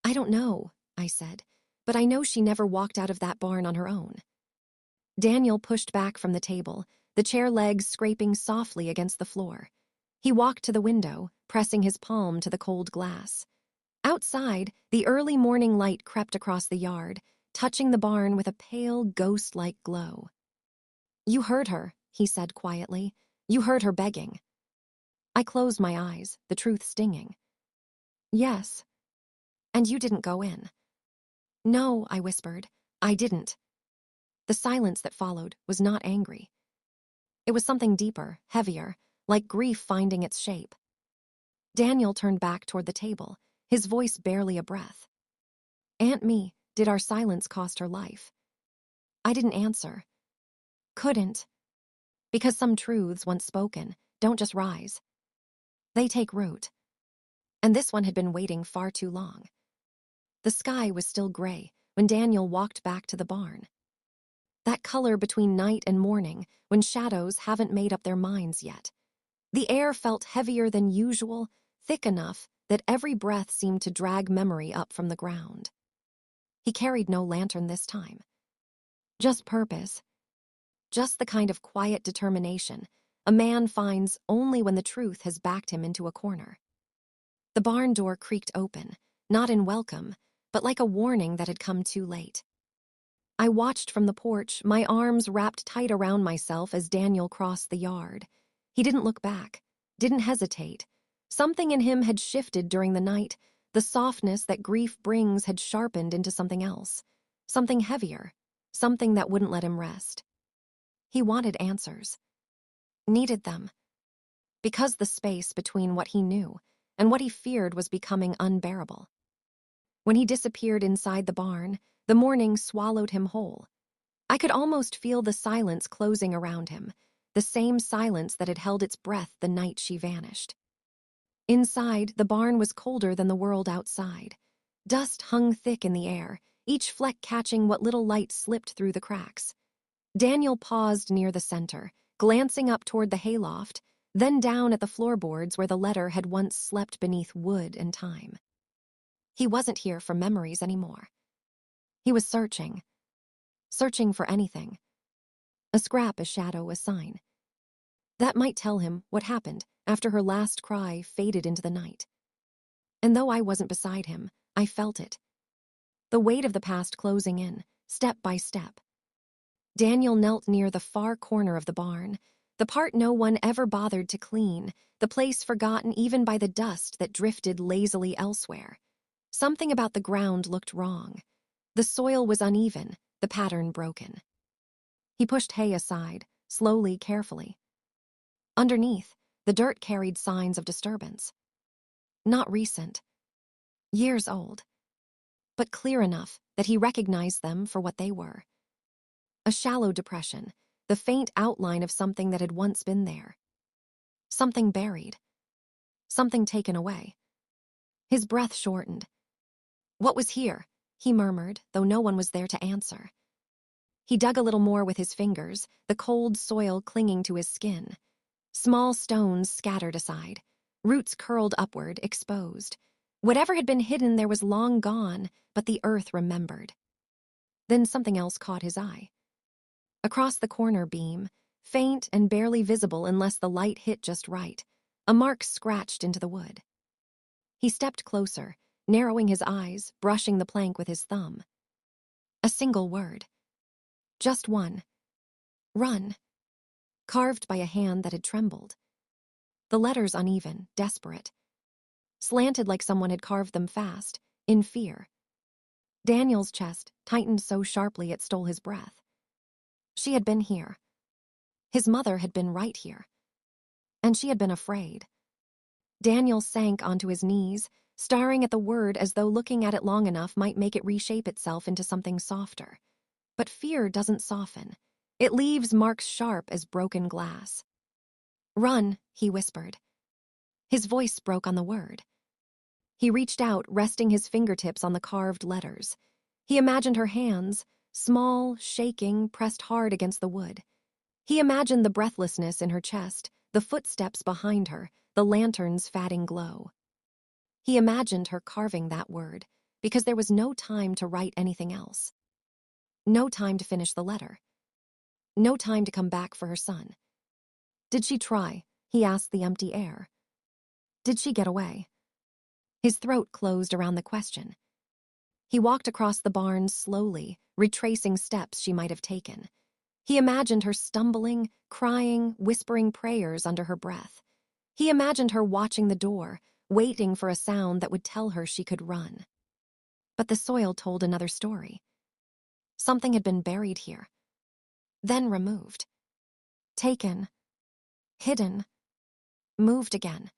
"I don't know," I said, "but I know she never walked out of that barn on her own." Daniel pushed back from the table, the chair legs scraping softly against the floor. He walked to the window, pressing his palm to the cold glass. Outside, the early morning light crept across the yard, touching the barn with a pale, ghost-like glow. "You heard her," he said quietly. "You heard her begging." I closed my eyes, the truth stinging. "Yes." "And you didn't go in." "No," I whispered. "I didn't." The silence that followed was not angry. It was something deeper, heavier, like grief finding its shape. Daniel turned back toward the table, his voice barely a breath. "Aunt Me, did our silence cost her life?" I didn't answer. Couldn't. Because some truths, once spoken, don't just rise. They take root. And this one had been waiting far too long. The sky was still gray when Daniel walked back to the barn. That color between night and morning, when shadows haven't made up their minds yet. The air felt heavier than usual, thick enough that every breath seemed to drag memory up from the ground. He carried no lantern this time. Just purpose. Just the kind of quiet determination a man finds only when the truth has backed him into a corner. The barn door creaked open, not in welcome, but like a warning that had come too late. I watched from the porch, my arms wrapped tight around myself as Daniel crossed the yard. He didn't look back, didn't hesitate. Something in him had shifted during the night. The softness that grief brings had sharpened into something else. Something heavier, something that wouldn't let him rest. He wanted answers. Needed them. Because the space between what he knew and what he feared was becoming unbearable. When he disappeared inside the barn, the morning swallowed him whole. I could almost feel the silence closing around him, the same silence that had held its breath the night she vanished. Inside, the barn was colder than the world outside. Dust hung thick in the air, each fleck catching what little light slipped through the cracks. Daniel paused near the center, glancing up toward the hayloft, then down at the floorboards where the letter had once slept beneath wood and time. He wasn't here for memories anymore. He was searching for anything. A scrap, a shadow, a sign. That might tell him what happened after her last cry faded into the night. And though I wasn't beside him, I felt it. The weight of the past closing in, step by step. Daniel knelt near the far corner of the barn, the part no one ever bothered to clean, the place forgotten even by the dust that drifted lazily elsewhere. Something about the ground looked wrong. The soil was uneven, the pattern broken. He pushed hay aside, slowly, carefully. Underneath, the dirt carried signs of disturbance. Not recent. Years old. But clear enough that he recognized them for what they were. A shallow depression, the faint outline of something that had once been there. Something buried. Something taken away. His breath shortened. "What was here?" he murmured, though no one was there to answer. He dug a little more with his fingers, the cold soil clinging to his skin. Small stones scattered aside. Roots curled upward, exposed. Whatever had been hidden there was long gone, but the earth remembered. Then something else caught his eye. Across the corner beam, faint and barely visible unless the light hit just right, a mark scratched into the wood. He stepped closer, narrowing his eyes, brushing the plank with his thumb. A single word. Just one. Run. Carved by a hand that had trembled. The letters uneven, desperate. Slanted like someone had carved them fast, in fear. Daniel's chest tightened so sharply it stole his breath. She had been here. His mother had been right here. And she had been afraid. Daniel sank onto his knees, staring at the word as though looking at it long enough might make it reshape itself into something softer. But fear doesn't soften. It leaves marks sharp as broken glass. "Run," he whispered. His voice broke on the word. He reached out, resting his fingertips on the carved letters. He imagined her hands, small, shaking, pressed hard against the wood. He imagined the breathlessness in her chest, the footsteps behind her, the lantern's fading glow. He imagined her carving that word, because there was no time to write anything else. No time to finish the letter. No time to come back for her son. Did she try? He asked the empty air. Did she get away? His throat closed around the question. He walked across the barn slowly, retracing steps she might have taken. He imagined her stumbling, crying, whispering prayers under her breath. He imagined her watching the door, waiting for a sound that would tell her she could run. But the soil told another story. Something had been buried here, then removed. Taken, hidden, moved again.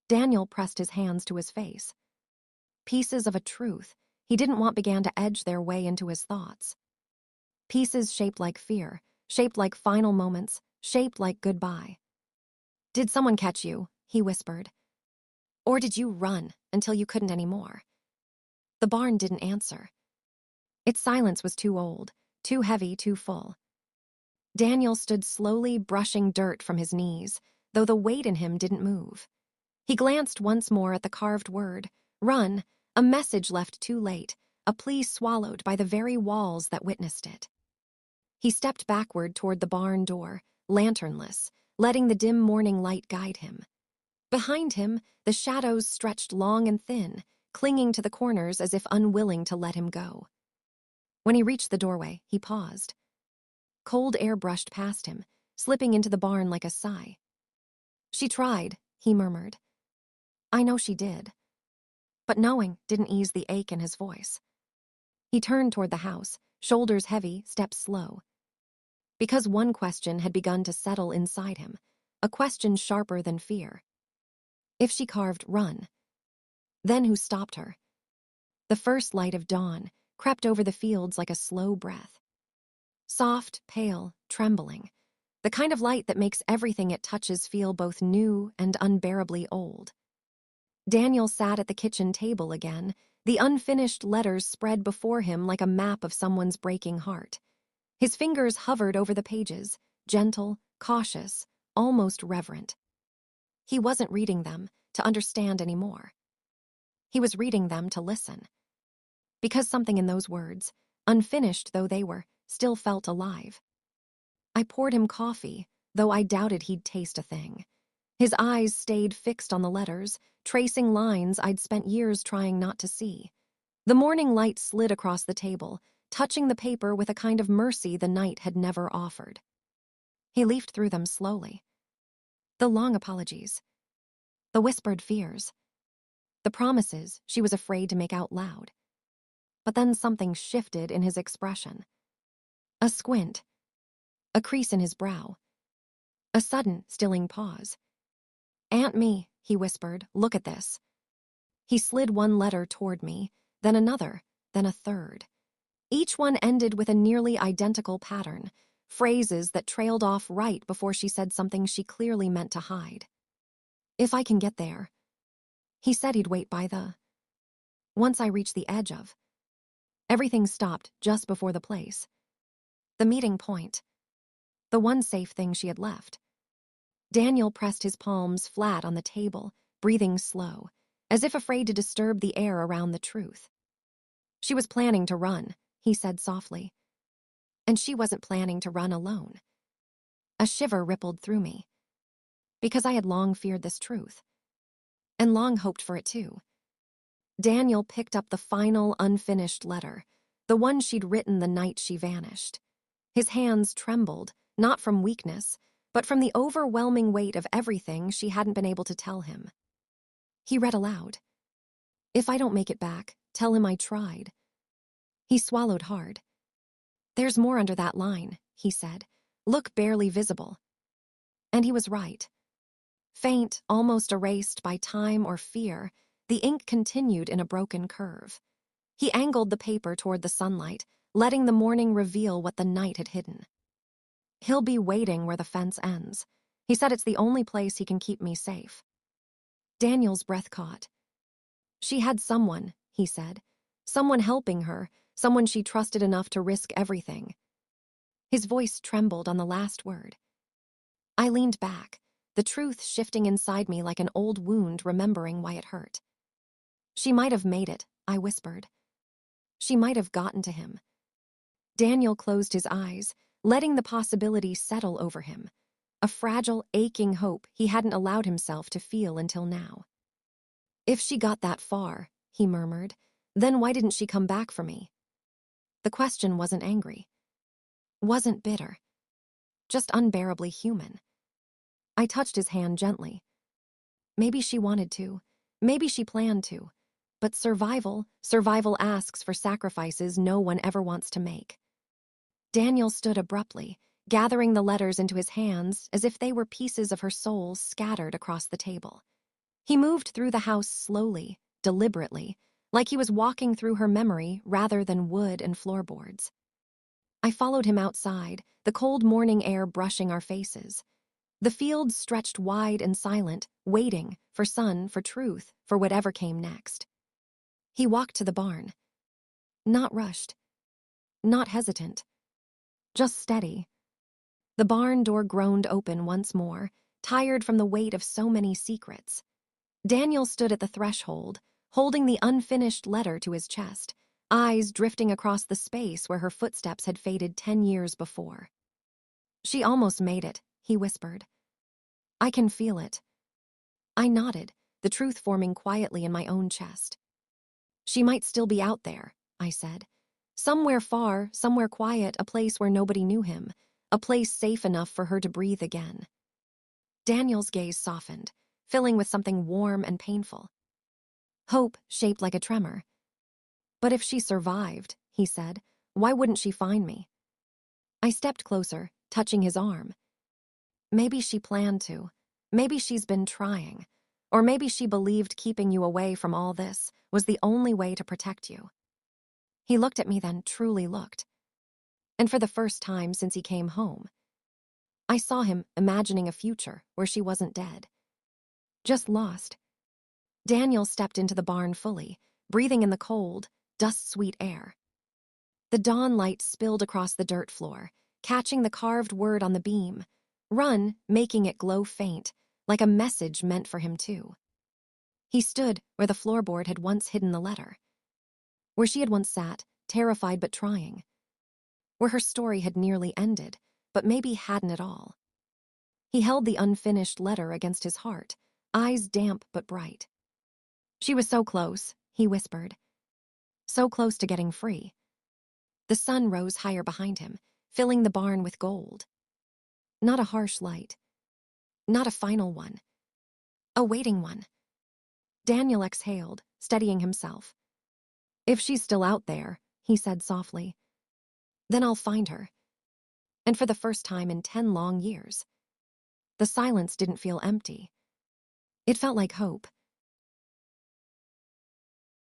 Daniel pressed his hands to his face. Pieces of a truth he didn't want began to edge their way into his thoughts. Pieces shaped like fear, shaped like final moments, shaped like goodbye. "Did someone catch you?" he whispered. "Or did you run until you couldn't anymore?" The barn didn't answer. Its silence was too old, too heavy, too full. Daniel stood slowly brushing dirt from his knees, though the weight in him didn't move. He glanced once more at the carved word, "Run," a message left too late, a plea swallowed by the very walls that witnessed it. He stepped backward toward the barn door, lanternless, letting the dim morning light guide him. Behind him, the shadows stretched long and thin, clinging to the corners as if unwilling to let him go. When he reached the doorway, he paused. Cold air brushed past him, slipping into the barn like a sigh. "She tried," he murmured. "I know she did." But knowing didn't ease the ache in his voice. He turned toward the house, shoulders heavy, steps slow. Because one question had begun to settle inside him, a question sharper than fear. If she carved "run," then who stopped her? The first light of dawn crept over the fields like a slow breath. Soft, pale, trembling. The kind of light that makes everything it touches feel both new and unbearably old. Daniel sat at the kitchen table again, the unfinished letters spread before him like a map of someone's breaking heart. His fingers hovered over the pages, gentle, cautious, almost reverent. He wasn't reading them to understand anymore. He was reading them to listen. Because something in those words, unfinished though they were, still felt alive. "I poured him coffee," though I doubted he'd taste a thing. His eyes stayed fixed on the letters, tracing lines I'd spent years trying not to see. The morning light slid across the table, touching the paper with a kind of mercy the night had never offered. He leafed through them slowly. The long apologies. The whispered fears. The promises she was afraid to make out loud. But then something shifted in his expression. A squint. A crease in his brow. A sudden, stilling pause. "Aunt Me," he whispered, "look at this." He slid one letter toward me, then another, then a third. Each one ended with a nearly identical pattern, phrases that trailed off right before she said something she clearly meant to hide. "If I can get there." He said he'd wait by the... Once I reached the edge of... Everything stopped just before the place. The meeting point. The one safe thing she had left. Daniel pressed his palms flat on the table, breathing slow, as if afraid to disturb the air around the truth. "She was planning to run," he said softly. "And she wasn't planning to run alone." A shiver rippled through me, because I had long feared this truth, and long hoped for it too. Daniel picked up the final unfinished letter, the one she'd written the night she vanished. His hands trembled, not from weakness, but from the overwhelming weight of everything she hadn't been able to tell him. He read aloud. "If I don't make it back, tell him I tried." He swallowed hard. "There's more under that line," he said. "Look, barely visible." And he was right. Faint, almost erased by time or fear, the ink continued in a broken curve. He angled the paper toward the sunlight, letting the morning reveal what the night had hidden. "He'll be waiting where the fence ends. He said it's the only place he can keep me safe." Daniel's breath caught. "She had someone," he said. "Someone helping her, someone she trusted enough to risk everything." His voice trembled on the last word. I leaned back, the truth shifting inside me like an old wound remembering why it hurt. "She might have made it," I whispered. "She might have gotten to him." Daniel closed his eyes, letting the possibility settle over him, a fragile, aching hope he hadn't allowed himself to feel until now. "If she got that far," he murmured, "then why didn't she come back for me?" The question wasn't angry, wasn't bitter, just unbearably human. I touched his hand gently. Maybe she wanted to, maybe she planned to, but survival asks for sacrifices no one ever wants to make. Daniel stood abruptly, gathering the letters into his hands as if they were pieces of her soul scattered across the table. He moved through the house slowly, deliberately, like he was walking through her memory rather than wood and floorboards. I followed him outside, the cold morning air brushing our faces. The fields stretched wide and silent, waiting for sun, for truth, for whatever came next. He walked to the barn. Not rushed, not hesitant, just steady. The barn door groaned open once more, tired from the weight of so many secrets. Daniel stood at the threshold, holding the unfinished letter to his chest, eyes drifting across the space where her footsteps had faded 10 years before. "She almost made it," he whispered. "I can feel it." I nodded, the truth forming quietly in my own chest. "She might still be out there," I said. "Somewhere far, somewhere quiet, a place where nobody knew him, a place safe enough for her to breathe again." Daniel's gaze softened, filling with something warm and painful. Hope shaped like a tremor. "But if she survived," he said, "why wouldn't she find me?" I stepped closer, touching his arm. "Maybe she planned to. Maybe she's been trying. Or maybe she believed keeping you away from all this was the only way to protect you." He looked at me then, truly looked. And for the first time since he came home, I saw him imagining a future where she wasn't dead. Just lost. Daniel stepped into the barn fully, breathing in the cold, dust-sweet air. The dawn light spilled across the dirt floor, catching the carved word on the beam. "Run," making it glow faint, like a message meant for him too. He stood where the floorboard had once hidden the letter, where she had once sat, terrified but trying, where her story had nearly ended, but maybe hadn't at all. He held the unfinished letter against his heart, eyes damp but bright. She was so close, he whispered. So close to getting free. The sun rose higher behind him, filling the barn with gold. Not a harsh light. Not a final one. A waiting one. Daniel exhaled, steadying himself. If she's still out there, he said softly, then I'll find her. And for the first time in 10 long years. The silence didn't feel empty. It felt like hope,